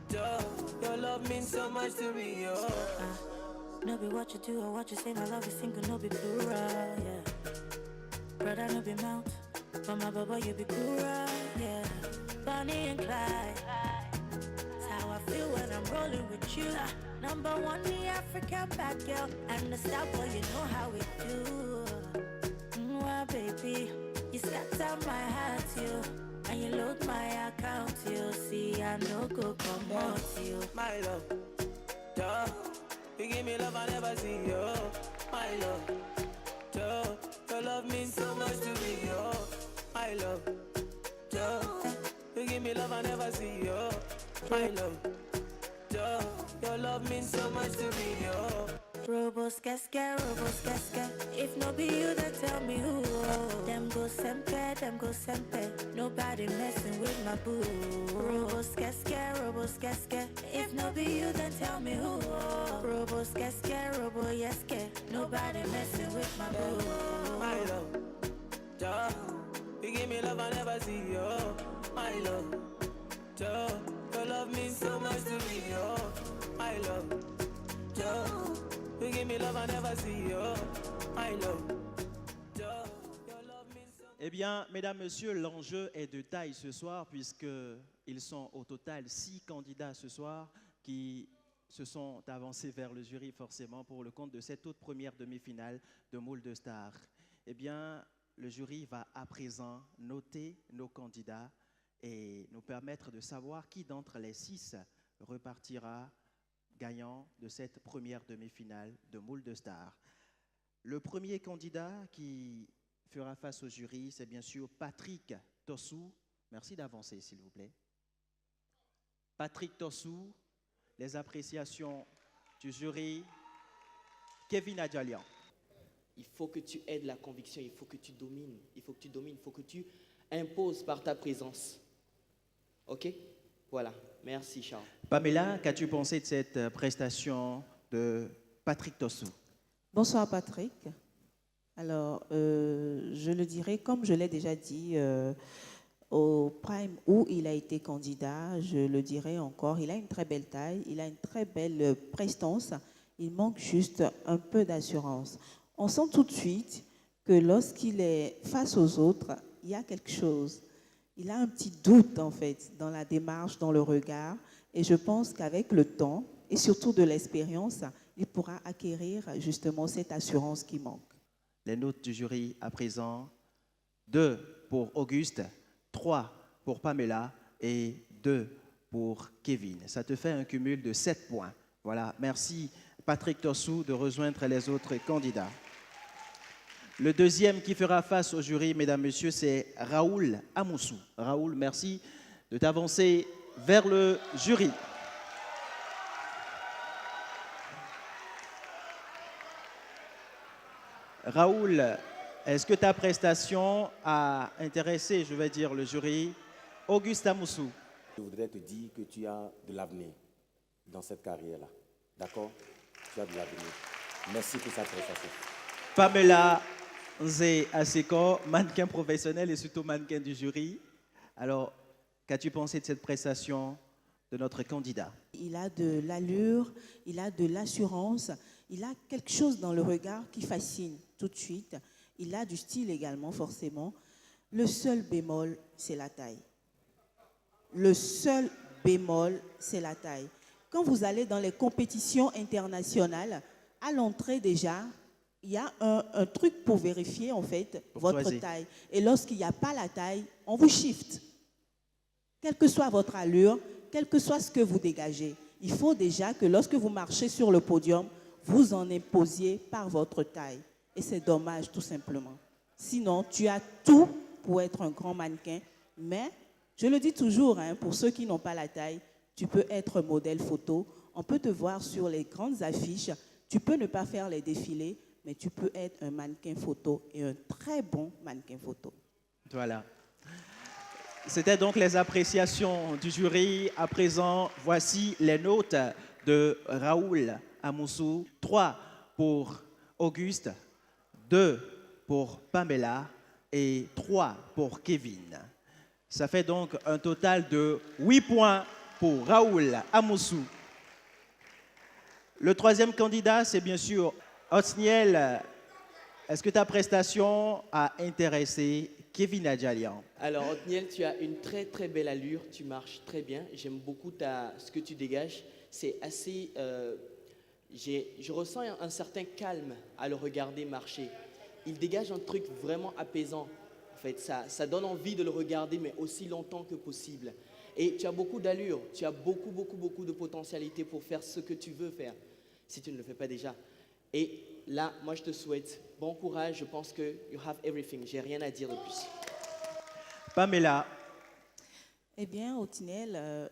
duh. Your love means so much to me, yo. No be what you do or what you say, my love is single, no be plural, yeah. Brother, no be mount, but my baba, you be plural, yeah. Bonnie and Clyde, that's how I feel when I'm rolling with you. Number one, the African bad girl, and the style boy, you know how we do. Well, baby, you scatter my heart, you. And you load my account, you. See, I no go come out, you. my love. Joe, you give me love I never see, yo, my love. Joe, your love means so much to me, yo, my love. Joe, you give me love I never see, yo, my love. Joe, your love means so much to me, yo. Robos casca, if no be you, then tell me who. Them go sempe, nobody messing with my boo. Robos casca, if no be you, then tell me who. Robos casca, nobody messing with my boo. My love, Joe, you give me love I never see, yo, my love. Joe, your love means so much to me, yo, my love. Joe, you give me love I never see, yo, my love. Joe, your love means so much. Eh bien, mesdames, messieurs, l'enjeu est de taille ce soir puisqu'ils sont au total 6 candidats ce soir qui se sont avancés vers le jury forcément pour le compte de cette toute première demi-finale de Moule de Stars. Eh bien, le jury va à présent noter nos candidats et nous permettre de savoir qui d'entre les 6 repartira gagnant de cette première demi-finale de Moule de Stars. Le premier candidat qui fera face au jury, c'est bien sûr Patrick Tossou. Merci d'avancer, s'il vous plaît. Patrick Tossou, les appréciations du jury. Kevin Adjalian. Il faut que tu aides la conviction, il faut que tu domines, il faut que tu imposes par ta présence. OK? Voilà. Merci, Charles. Pamela, qu'as-tu pensé de cette prestation de Patrick Tossou? Bonsoir Patrick. Alors, je le dirais, comme je l'ai déjà dit au Prime où il a été candidat, je le dirais encore, il a une très belle taille, il a une très belle prestance, il manque juste un peu d'assurance. On sent tout de suite que lorsqu'il est face aux autres, il y a quelque chose. Il a un petit doute, en fait, dans la démarche, dans le regard. Et je pense qu'avec le temps, et surtout de l'expérience, il pourra acquérir justement cette assurance qui manque. Les notes du jury à présent, 2 pour Auguste, 3 pour Pamela et 2 pour Kevin. Ça te fait un cumul de 7 points. Voilà, merci Patrick Tossou de rejoindre les autres candidats. Le deuxième qui fera face au jury, mesdames, messieurs, c'est Raoul Amoussou. Raoul, merci de t'avancer vers le jury. Raoul, est-ce que ta prestation a intéressé, je vais dire, le jury? Auguste Amoussou. Je voudrais te dire que tu as de l'avenir dans cette carrière-là. D'accord? Tu as de l'avenir. Merci pour cette prestation. Pamela Nzé Aseko, mannequin professionnel et surtout mannequin du jury. Alors, qu'as-tu pensé de cette prestation de notre candidat? Il a de l'allure, il a de l'assurance, il a quelque chose dans le regard qui fascine tout de suite. Il a du style également, forcément. Le seul bémol, c'est la taille. Le seul bémol, c'est la taille. Quand vous allez dans les compétitions internationales, à l'entrée déjà, il y a un truc pour vérifier en fait votre taille. Et lorsqu'il n'y a pas la taille, on vous shift. Quelle que soit votre allure, quel que soit ce que vous dégagez, il faut déjà que lorsque vous marchez sur le podium, vous en imposiez par votre taille. Et c'est dommage tout simplement. Sinon, tu as tout pour être un grand mannequin. Mais, je le dis toujours, hein, pour ceux qui n'ont pas la taille, tu peux être modèle photo. On peut te voir sur les grandes affiches. Tu peux ne pas faire les défilés, mais tu peux être un mannequin photo et un très bon mannequin photo. Voilà. C'était donc les appréciations du jury. À présent, voici les notes de Raoul Amoussou. 3 pour Auguste, 2 pour Pamela et 3 pour Kevin. Ça fait donc un total de 8 points pour Raoul Amoussou. Le troisième candidat, c'est bien sûr Othniel. Est-ce que ta prestation a intéressé Kevin Adjalian? Alors, Othniel, tu as une très très belle allure, tu marches très bien. J'aime beaucoup ce que tu dégages. C'est assez... je ressens un certain calme à le regarder marcher. Il dégage un truc vraiment apaisant. En fait, ça donne envie de le regarder, mais aussi longtemps que possible. Et tu as beaucoup d'allure, tu as beaucoup, beaucoup, beaucoup de potentialité pour faire ce que tu veux faire, si tu ne le fais pas déjà. Et là, moi, je te souhaite bon courage. Je pense que you have everything. J'ai rien à dire de plus. Pamela. Eh bien, Otinel,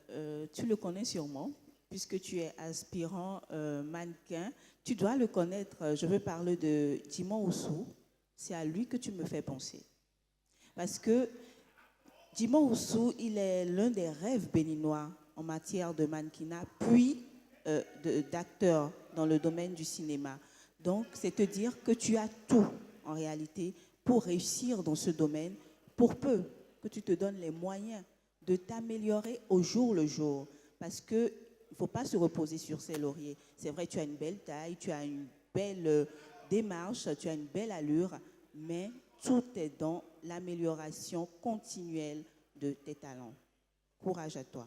tu le connais sûrement, puisque tu es aspirant mannequin. Tu dois le connaître. Je veux parler de Jimon Oussou. C'est à lui que tu me fais penser. Parce que Jimon Oussou, il est l'un des rêves béninois en matière de mannequinat, puis d'acteur dans le domaine du cinéma. Donc, c'est te dire que tu as tout, en réalité, pour réussir dans ce domaine, pour peu que tu te donnes les moyens de t'améliorer au jour le jour. Parce qu'il ne faut pas se reposer sur ses lauriers. C'est vrai, tu as une belle taille, tu as une belle démarche, tu as une belle allure, mais tout est dans l'amélioration continuelle de tes talents. Courage à toi.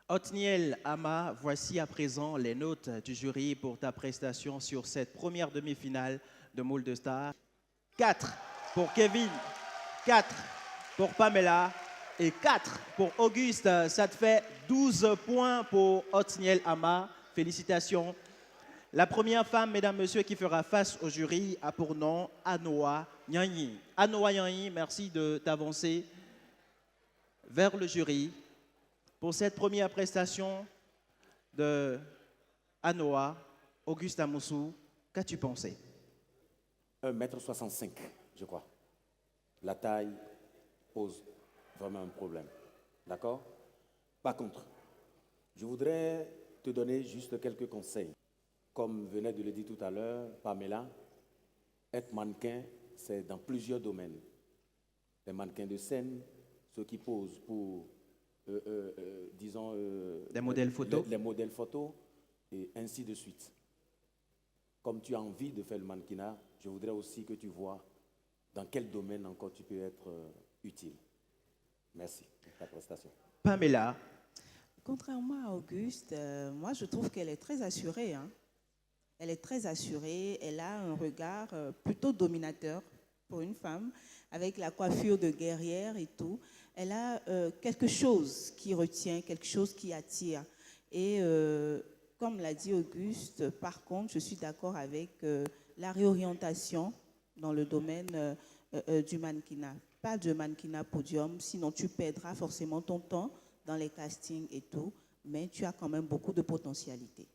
Othniel Ama, voici à présent les notes du jury pour ta prestation sur cette première demi-finale de Moule de Stars. 4 pour Kevin, 4 pour Pamela et 4 pour Auguste. Ça te fait 12 points pour Othniel Ama. Félicitations. La première femme, mesdames, messieurs, qui fera face au jury a pour nom Anoa Nyanyi. Anoa Nyanyi, merci de t'avancer vers le jury. Pour cette première prestation de Anoa, Auguste Amoussou, qu'as-tu pensé? 1,65 m, je crois. La taille pose vraiment un problème. D'accord? Par contre, je voudrais te donner juste quelques conseils. Comme venait de le dire tout à l'heure, Pamela, être mannequin, c'est dans plusieurs domaines. Les mannequins de scène, ceux qui posent pour disons, des modèles photos. Les modèles photos, et ainsi de suite. Comme tu as envie de faire le mannequinat, je voudrais aussi que tu vois dans quel domaine encore tu peux être utile. Merci pour ta prestation. Pamela. Contrairement à Auguste, moi je trouve qu'elle est très assurée. Hein. Elle est très assurée, elle a un regard plutôt dominateur pour une femme, avec la coiffure de guerrière et tout. Elle a quelque chose qui retient, quelque chose qui attire. Et comme l'a dit Auguste, par contre, je suis d'accord avec la réorientation dans le domaine du mannequinat. Pas de mannequinat podium, sinon tu perdras forcément ton temps dans les castings et tout, mais tu as quand même beaucoup de potentialité.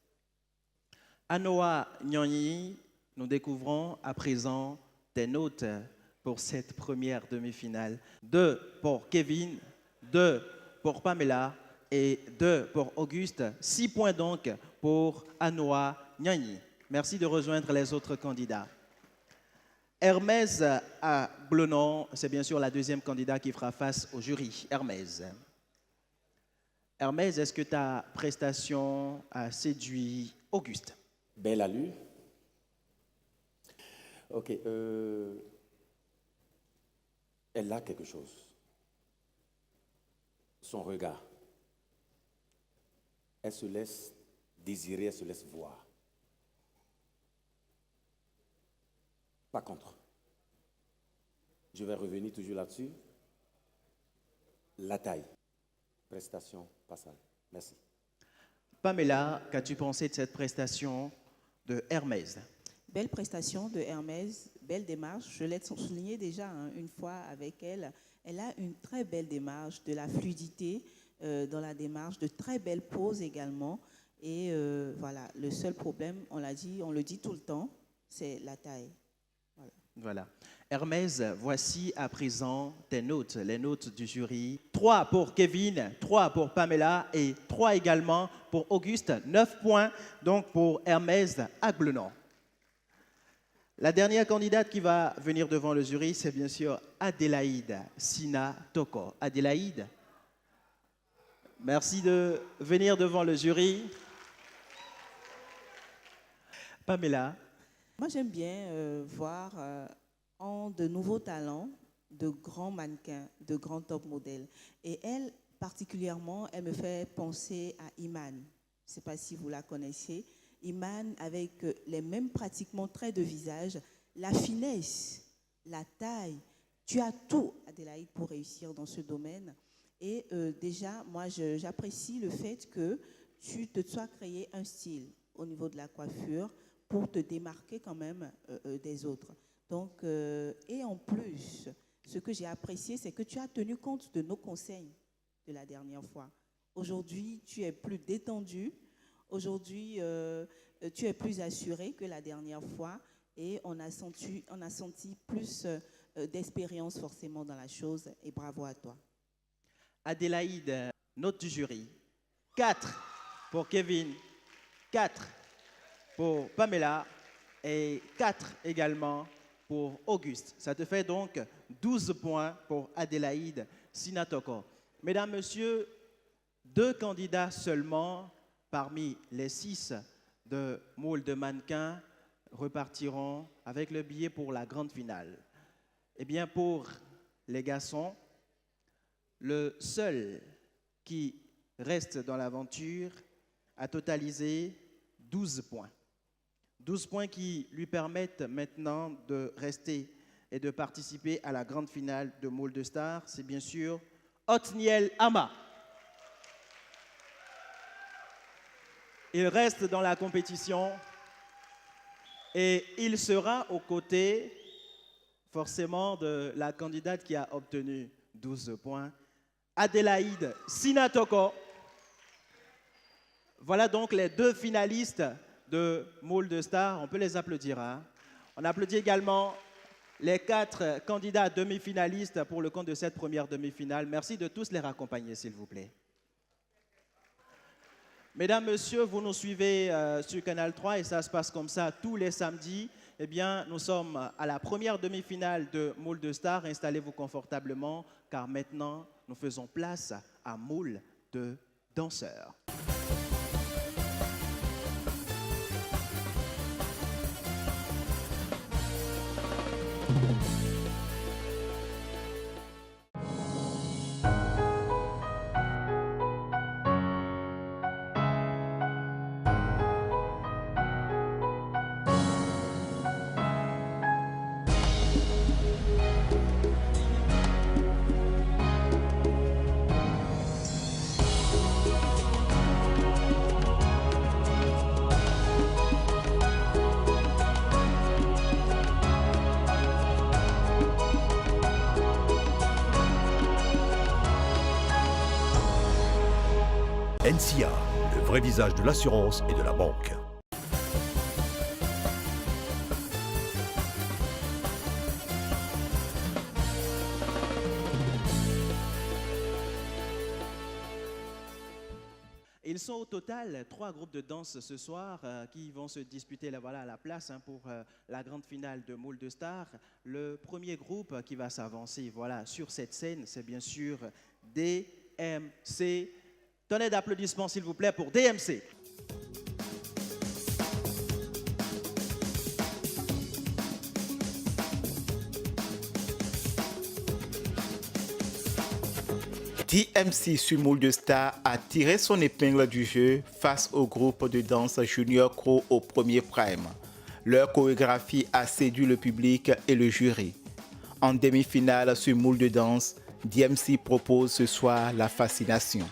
Anoa Nyanyi, nous découvrons à présent tes notes pour cette première demi-finale. 2 pour Kevin, 2 pour Pamela et 2 pour Auguste. 6 points donc pour Anoa Nyanyi. Merci de rejoindre les autres candidats. Hermès à Blenon, c'est bien sûr la deuxième candidate qui fera face au jury. Hermès. Hermès, est-ce que ta prestation a séduit Auguste? Belle allure. Ok. Elle a quelque chose. Son regard. Elle se laisse désirer, elle se laisse voir. Par contre, je vais revenir toujours là-dessus. La taille. Prestation passable. Merci. Pamela, qu'as-tu pensé de cette prestation de Hermès? Belle prestation de Hermès, belle démarche. Je l'ai souligné déjà une fois avec elle. Elle a une très belle démarche, de la fluidité dans la démarche, de très belles poses également. Et voilà, le seul problème, on l'a dit, on le dit tout le temps, c'est la taille. Voilà. Hermès, voici à présent tes notes, les notes du jury. 3 pour Kevin, 3 pour Pamela et 3 également pour Auguste. 9 points donc pour Hermès Aglenon. La dernière candidate qui va venir devant le jury, c'est bien sûr Adélaïde Sina Toko. Adélaïde, merci de venir devant le jury. Pamela. Moi, j'aime bien voir en de nouveaux talents, de grands mannequins, de grands top modèles. Et elle, particulièrement, elle me fait penser à Iman. Je ne sais pas si vous la connaissez. Iman avec les mêmes pratiquement traits de visage, la finesse, la taille. Tu as tout, Adélaïde, pour réussir dans ce domaine. Et déjà, moi, j'apprécie le fait que tu te sois créé un style au niveau de la coiffure pour te démarquer quand même des autres. Donc, et en plus, ce que j'ai apprécié, c'est que tu as tenu compte de nos conseils de la dernière fois. Aujourd'hui, tu es plus détendu. Aujourd'hui, tu es plus assuré que la dernière fois. Et on a senti plus d'expérience forcément dans la chose. Et bravo à toi. Adélaïde, note du jury. 4 pour Kevin, 4 pour Pamela et 4 également pour Auguste. Ça te fait donc 12 points pour Adélaïde Sinatoko. Mesdames, Messieurs, 2 candidats seulement parmi les 6 de moule de mannequins repartiront avec le billet pour la grande finale. Eh bien, pour les garçons, le seul qui reste dans l'aventure a totalisé 12 points. 12 points qui lui permettent maintenant de rester et de participer à la grande finale de Moule de Stars. C'est bien sûr Othniel Ama. Il reste dans la compétition et il sera aux côtés forcément de la candidate qui a obtenu 12 points, Adélaïde Sinatoko. Voilà donc les 2 finalistes de Moule de Stars. On peut les applaudir. Hein? On applaudit également les 4 candidats demi-finalistes pour le compte de cette première demi-finale. Merci de tous les raccompagner, s'il vous plaît. Mesdames, Messieurs, vous nous suivez sur Canal 3 et ça se passe comme ça tous les samedis. Eh bien, nous sommes à la première demi-finale de Moule de Stars. Installez-vous confortablement car maintenant, nous faisons place à Moule de danseurs. NCA, le vrai visage de l'assurance et de la banque. Ils sont au total 3 groupes de danse ce soir qui vont se disputer la place pour la grande finale de Moule de Stars. Le premier groupe qui va s'avancer sur cette scène, c'est bien sûr DMC. Donnez d'applaudissements s'il vous plaît pour DMC. DMC sur Moule de Stars a tiré son épingle du jeu face au groupe de danse Junior Crow au premier prime. Leur chorégraphie a séduit le public et le jury. En demi-finale sur Moule de danse, DMC propose ce soir la fascination.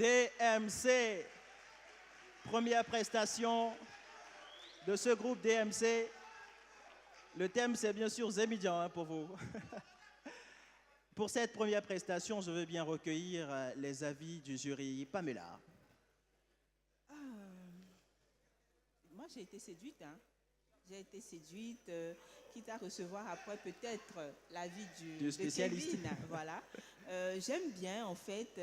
DMC, première prestation de ce groupe DMC. Le thème, c'est bien sûr Zémidian pour vous. Pour cette première prestation, je veux bien recueillir les avis du jury. Pamela. Moi, j'ai été séduite. J'ai été séduite, quitte à recevoir après peut-être l'avis du spécialiste. de Kevin, voilà. J'aime bien, en fait,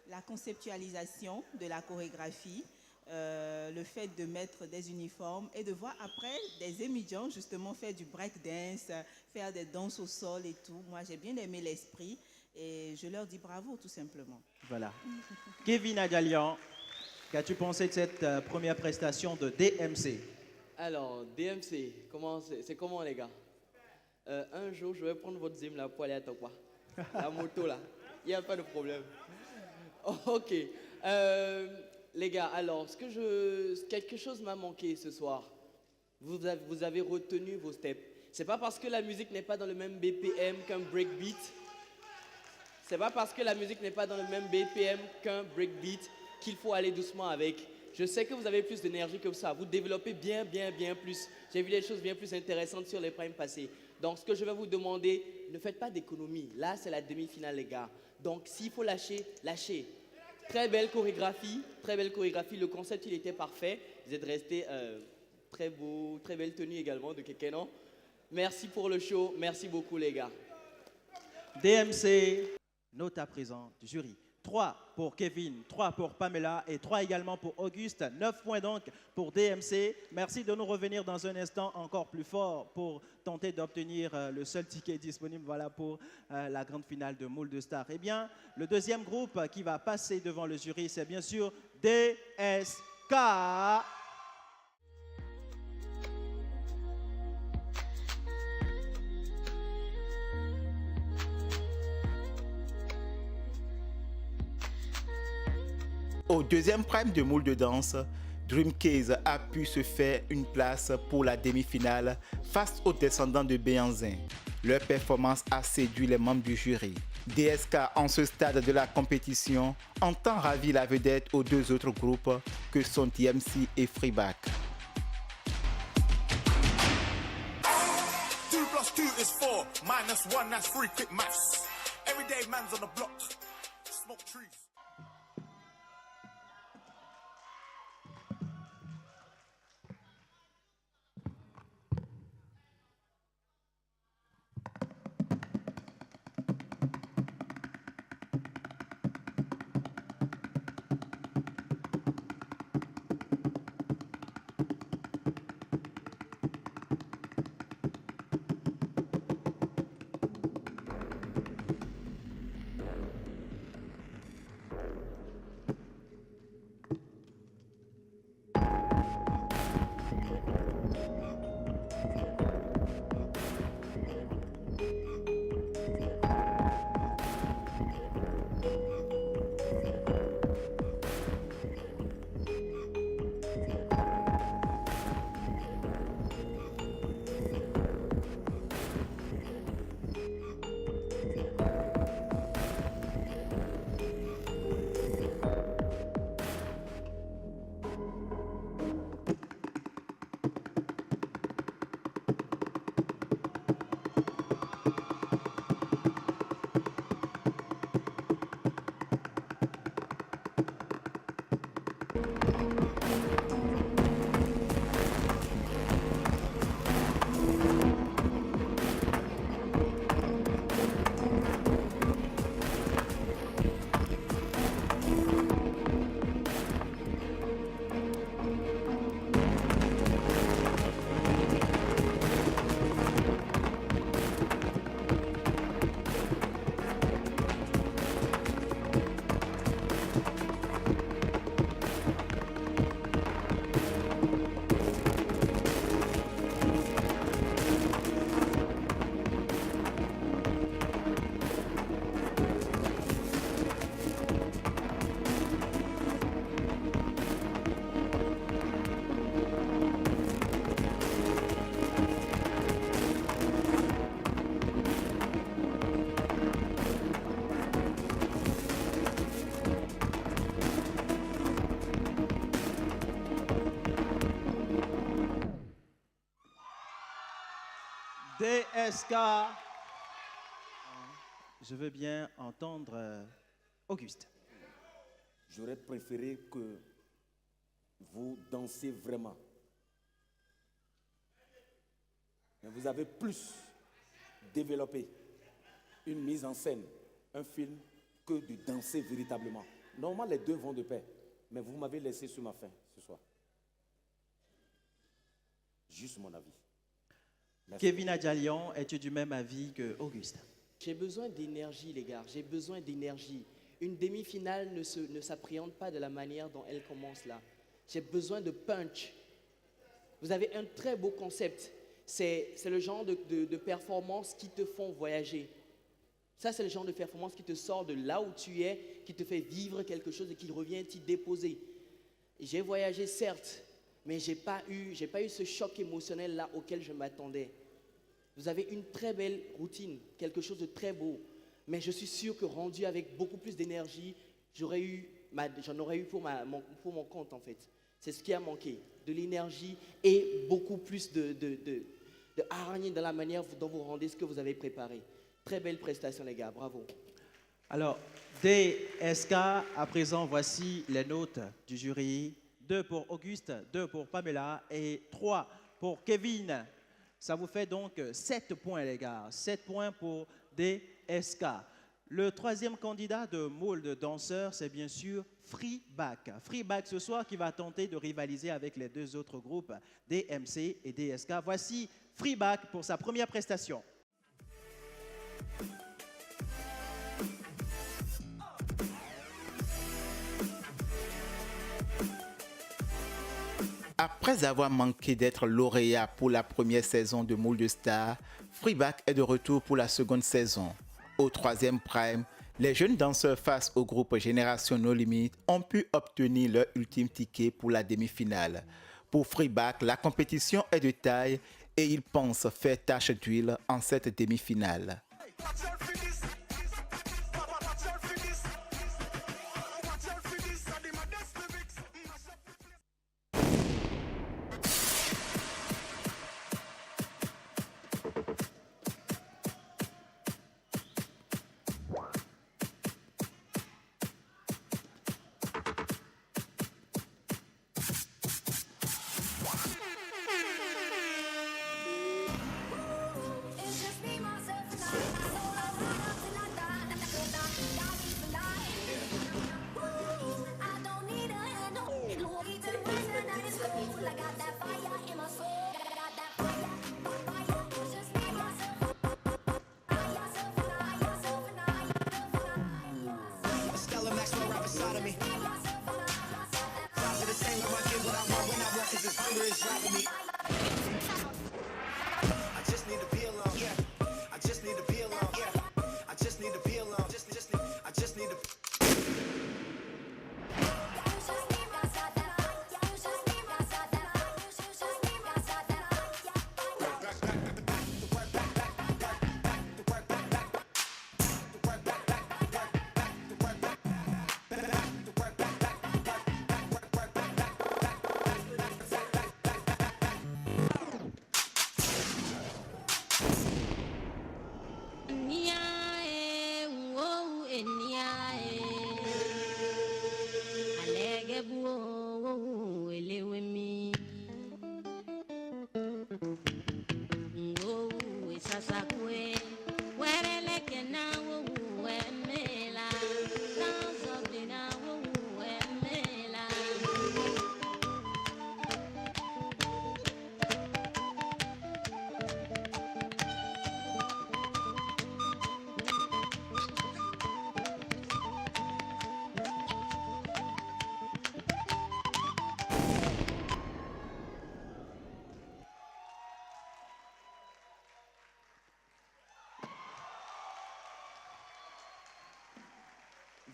la conceptualisation de la chorégraphie, le fait de mettre des uniformes et de voir après des étudiants justement faire du breakdance, faire des danses au sol et tout. Moi, j'ai bien aimé l'esprit et je leur dis bravo, tout simplement. Voilà. Kevin Agalian, qu'as-tu pensé de cette première prestation de DMC? Alors, DMC, c'est comment les gars? Un jour, je vais prendre votre zim là pour aller à Tokwa. La moto là, il n'y a pas de problème. Ok. Les gars, alors, quelque chose m'a manqué ce soir. Vous avez retenu vos steps. C'est pas parce que la musique n'est pas dans le même BPM qu'un breakbeat. C'est pas parce que la musique n'est pas dans le même BPM qu'un breakbeat qu'il faut aller doucement avec. Je sais que vous avez plus d'énergie que ça. Vous développez bien plus. J'ai vu des choses bien plus intéressantes sur les primes passés. Donc, ce que je vais vous demander, ne faites pas d'économie. Là, c'est la demi-finale, les gars. Donc, s'il faut lâcher, lâchez. Très belle chorégraphie. Le concept, il était parfait. Vous êtes restés très beau, très belle tenue également de Kekeno. Merci pour le show. Merci beaucoup, les gars. DMC, note à présent du jury. 3 pour Kevin, 3 pour Pamela et 3 également pour Auguste. 9 points donc pour DMC. Merci de nous revenir dans un instant encore plus fort pour tenter d'obtenir le seul ticket disponible pour la grande finale de Moule de Stars. Eh bien, le deuxième groupe qui va passer devant le jury, c'est bien sûr DSK. Au deuxième prime de Moule de danse, Dreamcase a pu se faire une place pour la demi-finale face aux descendants de Béanzin. Leur performance a séduit les membres du jury. DSK, en ce stade de la compétition, entend ravir la vedette aux deux autres groupes que sont DMC et Freeback. 2 + 2 is 4, -1, that's 3, quick maths. Everyday man's on the block, smoke trees. DSK. Je veux bien entendre Auguste. J'aurais préféré que vous dansez vraiment. Mais vous avez plus développé une mise en scène, un film, que de danser véritablement. Normalement, les deux vont de pair. Mais vous m'avez laissé sur ma faim ce soir. Juste mon avis. Merci. Kevin Adjalian, es-tu du même avis que Auguste? J'ai besoin d'énergie, les gars. J'ai besoin d'énergie. Une demi-finale ne s'appréhende pas de la manière dont elle commence là. J'ai besoin de punch. Vous avez un très beau concept. C'est le genre de performance qui te font voyager. Ça, c'est le genre de performance qui te sort de là où tu es, qui te fait vivre quelque chose et qui revient t'y déposer. J'ai voyagé, certes, mais je n'ai pas eu ce choc émotionnel là auquel je m'attendais. Vous avez une très belle routine, quelque chose de très beau. Mais je suis sûr que rendu avec beaucoup plus d'énergie, j'en aurais eu pour mon compte en fait. C'est ce qui a manqué, de l'énergie et beaucoup plus de hargne dans la manière dont vous rendez ce que vous avez préparé. Très belle prestation les gars, bravo. Alors, DSK, à présent, voici les notes du jury. 2 pour Auguste, 2 pour Pamela et 3 pour Kevin. Ça vous fait donc 7 points les gars, 7 points pour DSK. Le troisième candidat de Moule de danseurs, c'est bien sûr Freeback. Freeback ce soir qui va tenter de rivaliser avec les deux autres groupes, DMC et DSK. Voici Freeback pour sa première prestation. Après avoir manqué d'être lauréat pour la première saison de Moule de Stars, Freeback est de retour pour la seconde saison. Au troisième prime, les jeunes danseurs face au groupe Génération No Limit ont pu obtenir leur ultime ticket pour la demi-finale. Pour Freeback, la compétition est de taille et il pense faire tache d'huile en cette demi-finale.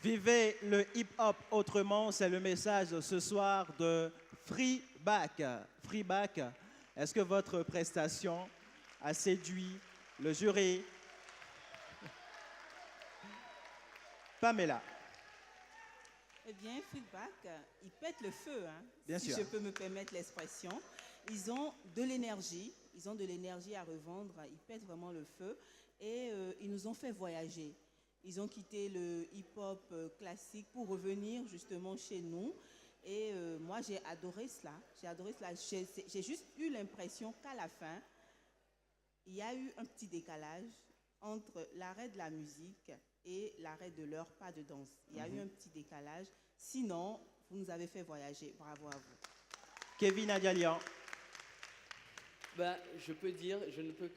Vivez le hip-hop autrement, c'est le message ce soir de Freeback. Freeback, est-ce que votre prestation a séduit le jury? Pamela. Eh bien, Freeback, ils pètent le feu, hein, Bien si sûr. je peux me permettre l'expression. Ils ont de l'énergie, Ils ont de l'énergie à revendre, ils pètent vraiment le feu et ils nous ont fait voyager. Ils ont quitté le hip-hop classique pour revenir justement chez nous. Et moi, j'ai adoré cela. J'ai juste eu l'impression qu'à la fin, il y a eu un petit décalage entre l'arrêt de la musique et l'arrêt de leur pas de danse. Il y a eu un petit décalage. Sinon, vous nous avez fait voyager. Bravo à vous. Kevin Adialian. Ben, je peux dire, je ne peux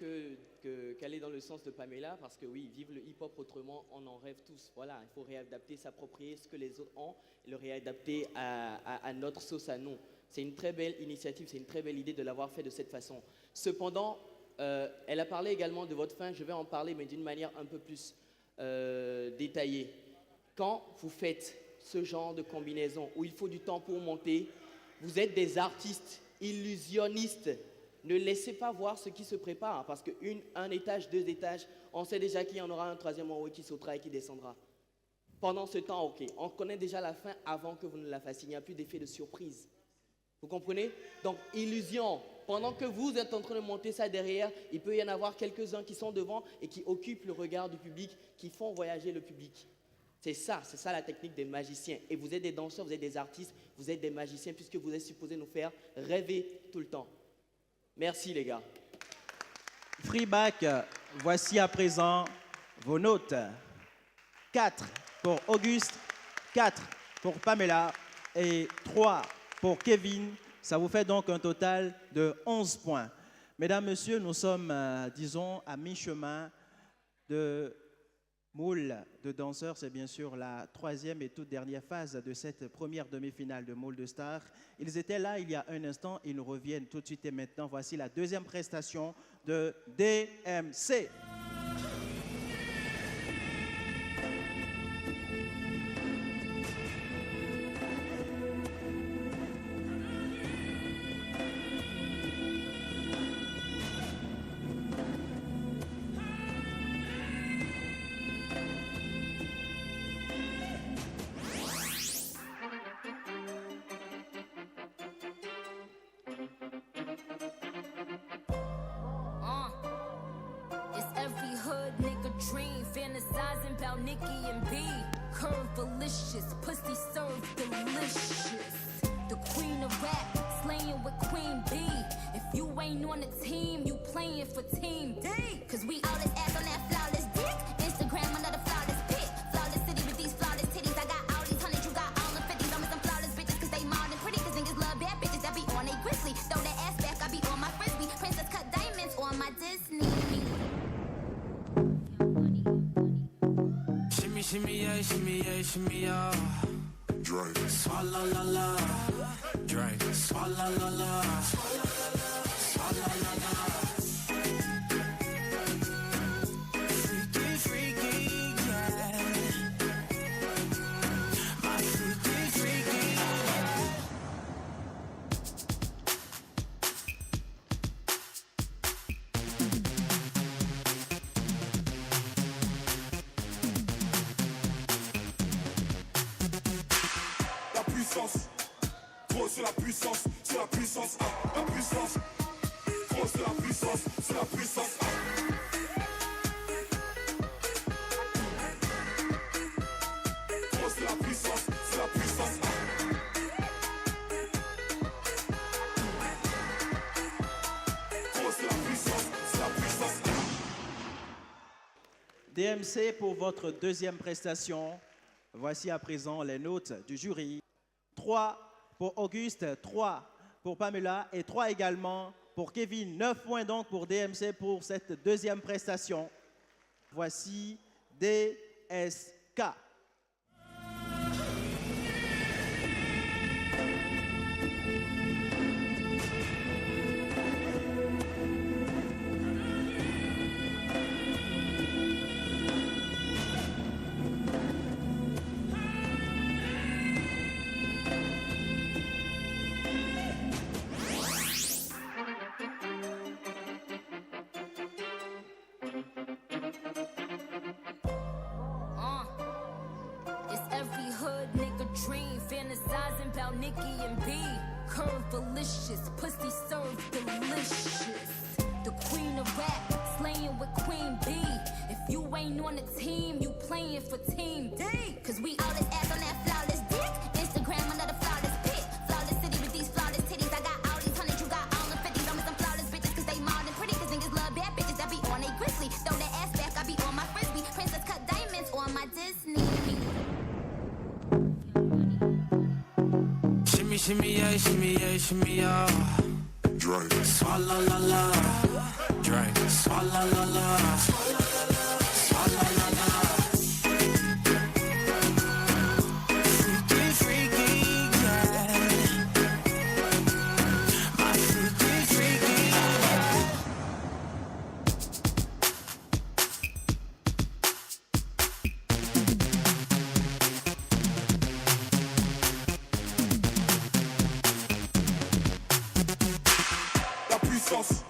qu'aller dans le sens de Pamela, parce que oui, vivre le hip-hop autrement, on en rêve tous. Voilà, il faut réadapter, s'approprier ce que les autres ont et le réadapter à notre sauce à nous. C'est une très belle initiative, c'est une très belle idée de l'avoir fait de cette façon. Cependant, elle a parlé également de votre fin, je vais en parler, mais d'une manière un peu plus détaillée. Quand vous faites ce genre de combinaison où il faut du temps pour monter, vous êtes des artistes illusionnistes. Ne laissez pas voir ce qui se prépare, hein, parce qu'un étage, 2 étages, on sait déjà qu'il y en aura un troisième en haut qui sautera et qui descendra. Pendant ce temps, ok, on connaît déjà la fin avant que vous ne la fassiez. Il n'y a plus d'effet de surprise. Vous comprenez? Donc, illusion. Pendant que vous êtes en train de monter ça derrière, il peut y en avoir quelques-uns qui sont devant et qui occupent le regard du public, qui font voyager le public. C'est ça la technique des magiciens. Et vous êtes des danseurs, vous êtes des artistes, vous êtes des magiciens, puisque vous êtes supposés nous faire rêver tout le temps. Merci les gars. Freeback, voici à présent vos notes. 4 pour Auguste, 4 pour Pamela et 3 pour Kevin. Ça vous fait donc un total de 11 points. Mesdames, Messieurs, nous sommes, disons, à mi-chemin de Moule de danseurs. C'est bien sûr la troisième et toute dernière phase de cette première demi-finale de Moule de Stars. Ils étaient là il y a un instant, ils nous reviennent tout de suite et maintenant. Voici la deuxième prestation de DMC. Nikki and B, curve-alicious, pussy served delicious. The queen of rap, slaying with Queen B. If you ain't on the team, you playing for Team D. Cause we all this ass on that flawless dick. Instagram another flawless pic. Flawless city with these flawless titties. I got all these hundreds, you got all the 50s. I'm with some flawless bitches cause they mild and pretty. Cause niggas love bad bitches that be on they grizzly. Throw that ass back, I be on my frisbee. Princess cut diamonds on my Disney. Shimmy yeah, shimmy yeah, shimmy yeah. Drink. Swalla la la. Drink. Swalla la la. Swalla la la. Freaky, freaky, yeah. My freaky, freaky. Gros c'est la puissance, c'est la puissance, la puissance. Gros c'est la puissance, c'est la puissance. Gros c'est la puissance, c'est la puissance. Gros c'est la puissance, c'est la puissance. DMC pour votre deuxième prestation. Voici à présent les notes du jury. 3 pour Auguste, 3 pour Pamela et 3 également pour Kevin. 9 points donc pour DMC pour cette deuxième prestation. Voici DSK. Fantasizing about Nikki and B, curve-alicious, pussy served delicious. The queen of rap, slaying with Queen B. If you ain't on the team, you playing for Team D. Cause we all this ass on that flawless dick. Instagram another flawless pic. Flawless city with these flawless titties. I got all these hundreds, you got all the 50s. I'm with some flawless bitches cause they modern pretty. Cause niggas love bad bitches that be on they grizzly. Throw that ass back, I be on my frisbee. Princess cut diamonds on my Disney. Shimmy, shimmy, yeah, shimmy, yeah, shimmy, yeah. Drink. Swalla la la. Drink. Swalla la la. Swalla la la. Freaky, freaky, yeah. My freaky, freaky, yeah. La puissance,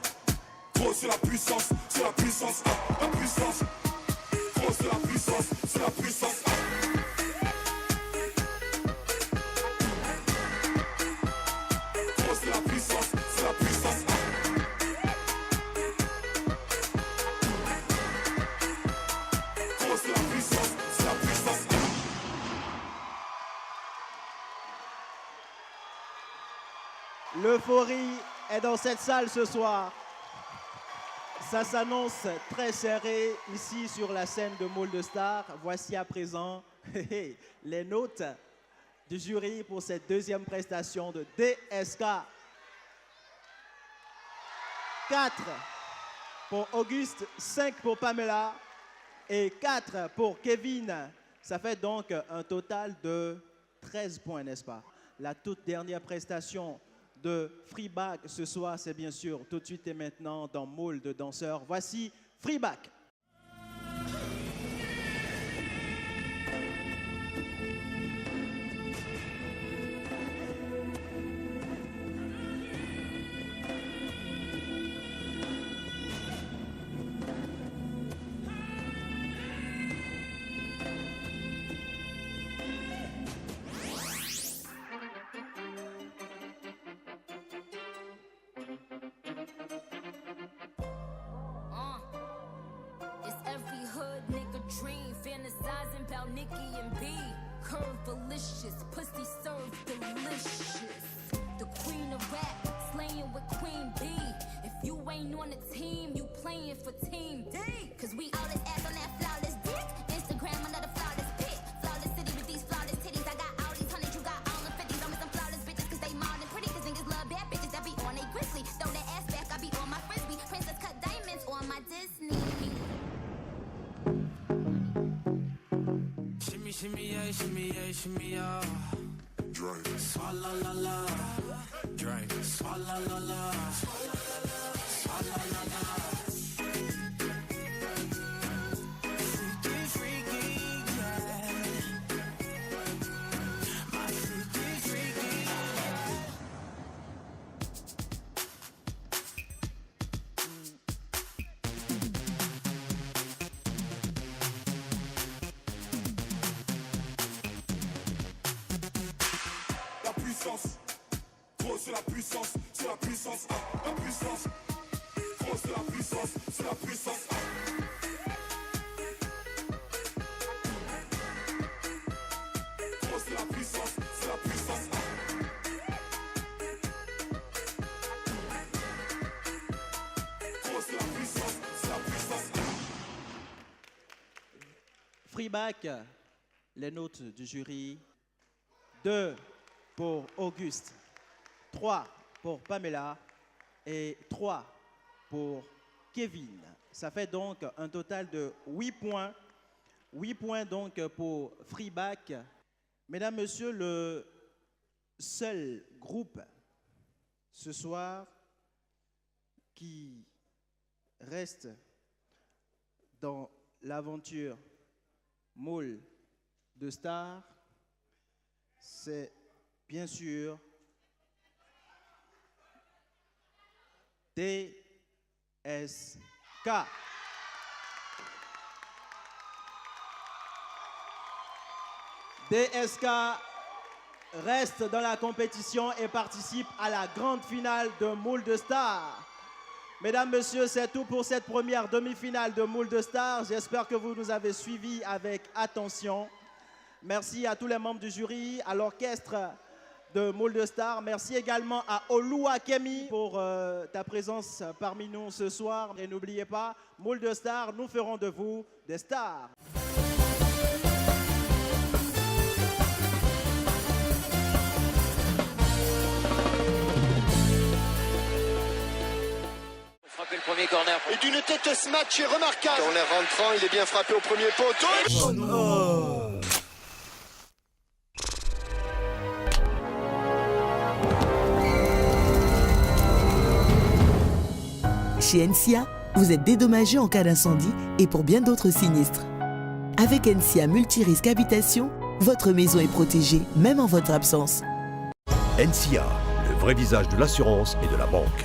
gros c'est la puissance, c'est la puissance, la puissance, gros c'est la puissance, c'est la puissance. Gros c'est la puissance, c'est la puissance. Gros c'est la puissance, c'est la puissance. L'euphorie est dans cette salle ce soir. Ça s'annonce très serré ici sur la scène de Moule de Stars. Voici à présent les notes du jury pour cette deuxième prestation de DSK. 4 pour Auguste, 5 pour Pamela et 4 pour Kevin. Ça fait donc un total de 13 points, n'est-ce pas? La toute dernière prestation de Freeback ce soir, c'est bien sûr tout de suite et maintenant dans Moule de danseurs. Voici Freeback. It's every hood nigga dream, fantasizing about Nicki and B. Curvilicious, pussy served delicious. The queen of rap, slaying with Queen B. If you ain't on the team, you playing for Team D. Cause we all this ass on that flawless dick. Instagram another flawless pic. Flawless city with these flawless titties. I got all these hundreds, you got all the 50s. I'm with some flawless bitches cause they modern pretty. Cause niggas love bad bitches that be on they grizzly. Throw that ass back, I be on my frisbee. Princess cut diamonds on my Disney. Shimmy, shimmy, yeah, shimmy, yeah, shimmy, yeah. Drink. Swalla la la. Drink. Swalla la la. Swalla la la. Freaky, freaky, yeah. My freaky, freaky, yeah. La puissance, gros c'est la puissance, c'est la puissance, la puissance, gros c'est la puissance, c'est la puissance. Gros c'est la puissance, c'est la puissance. Gros c'est la puissance, c'est la puissance. Freeback, les notes du jury. 2 pour Auguste, 3 pour Pamela et 3 pour Kevin. Ça fait donc un total de 8 points. 8 points donc pour Freeback. Mesdames, Messieurs, le seul groupe ce soir qui reste dans l'aventure Moule de Stars, c'est bien sûr DSK. DSK reste dans la compétition et participe à la grande finale de Moule de Stars. Mesdames, Messieurs, c'est tout pour cette première demi-finale de Moule de Stars. J'espère que vous nous avez suivis avec attention. Merci à tous les membres du jury, à l'orchestre de Moule de Stars. Merci également à Olua Kemi pour ta présence parmi nous ce soir. Et n'oubliez pas, Moule de Stars, nous ferons de vous des stars. Le premier corner. Et d'une tête, ce match est remarquable. Corner rentrant, il est bien frappé au premier poteau. Oh non. Chez NSIA, vous êtes dédommagé en cas d'incendie et pour bien d'autres sinistres. Avec NSIA Multirisque Habitation, votre maison est protégée, même en votre absence. NSIA, le vrai visage de l'assurance et de la banque.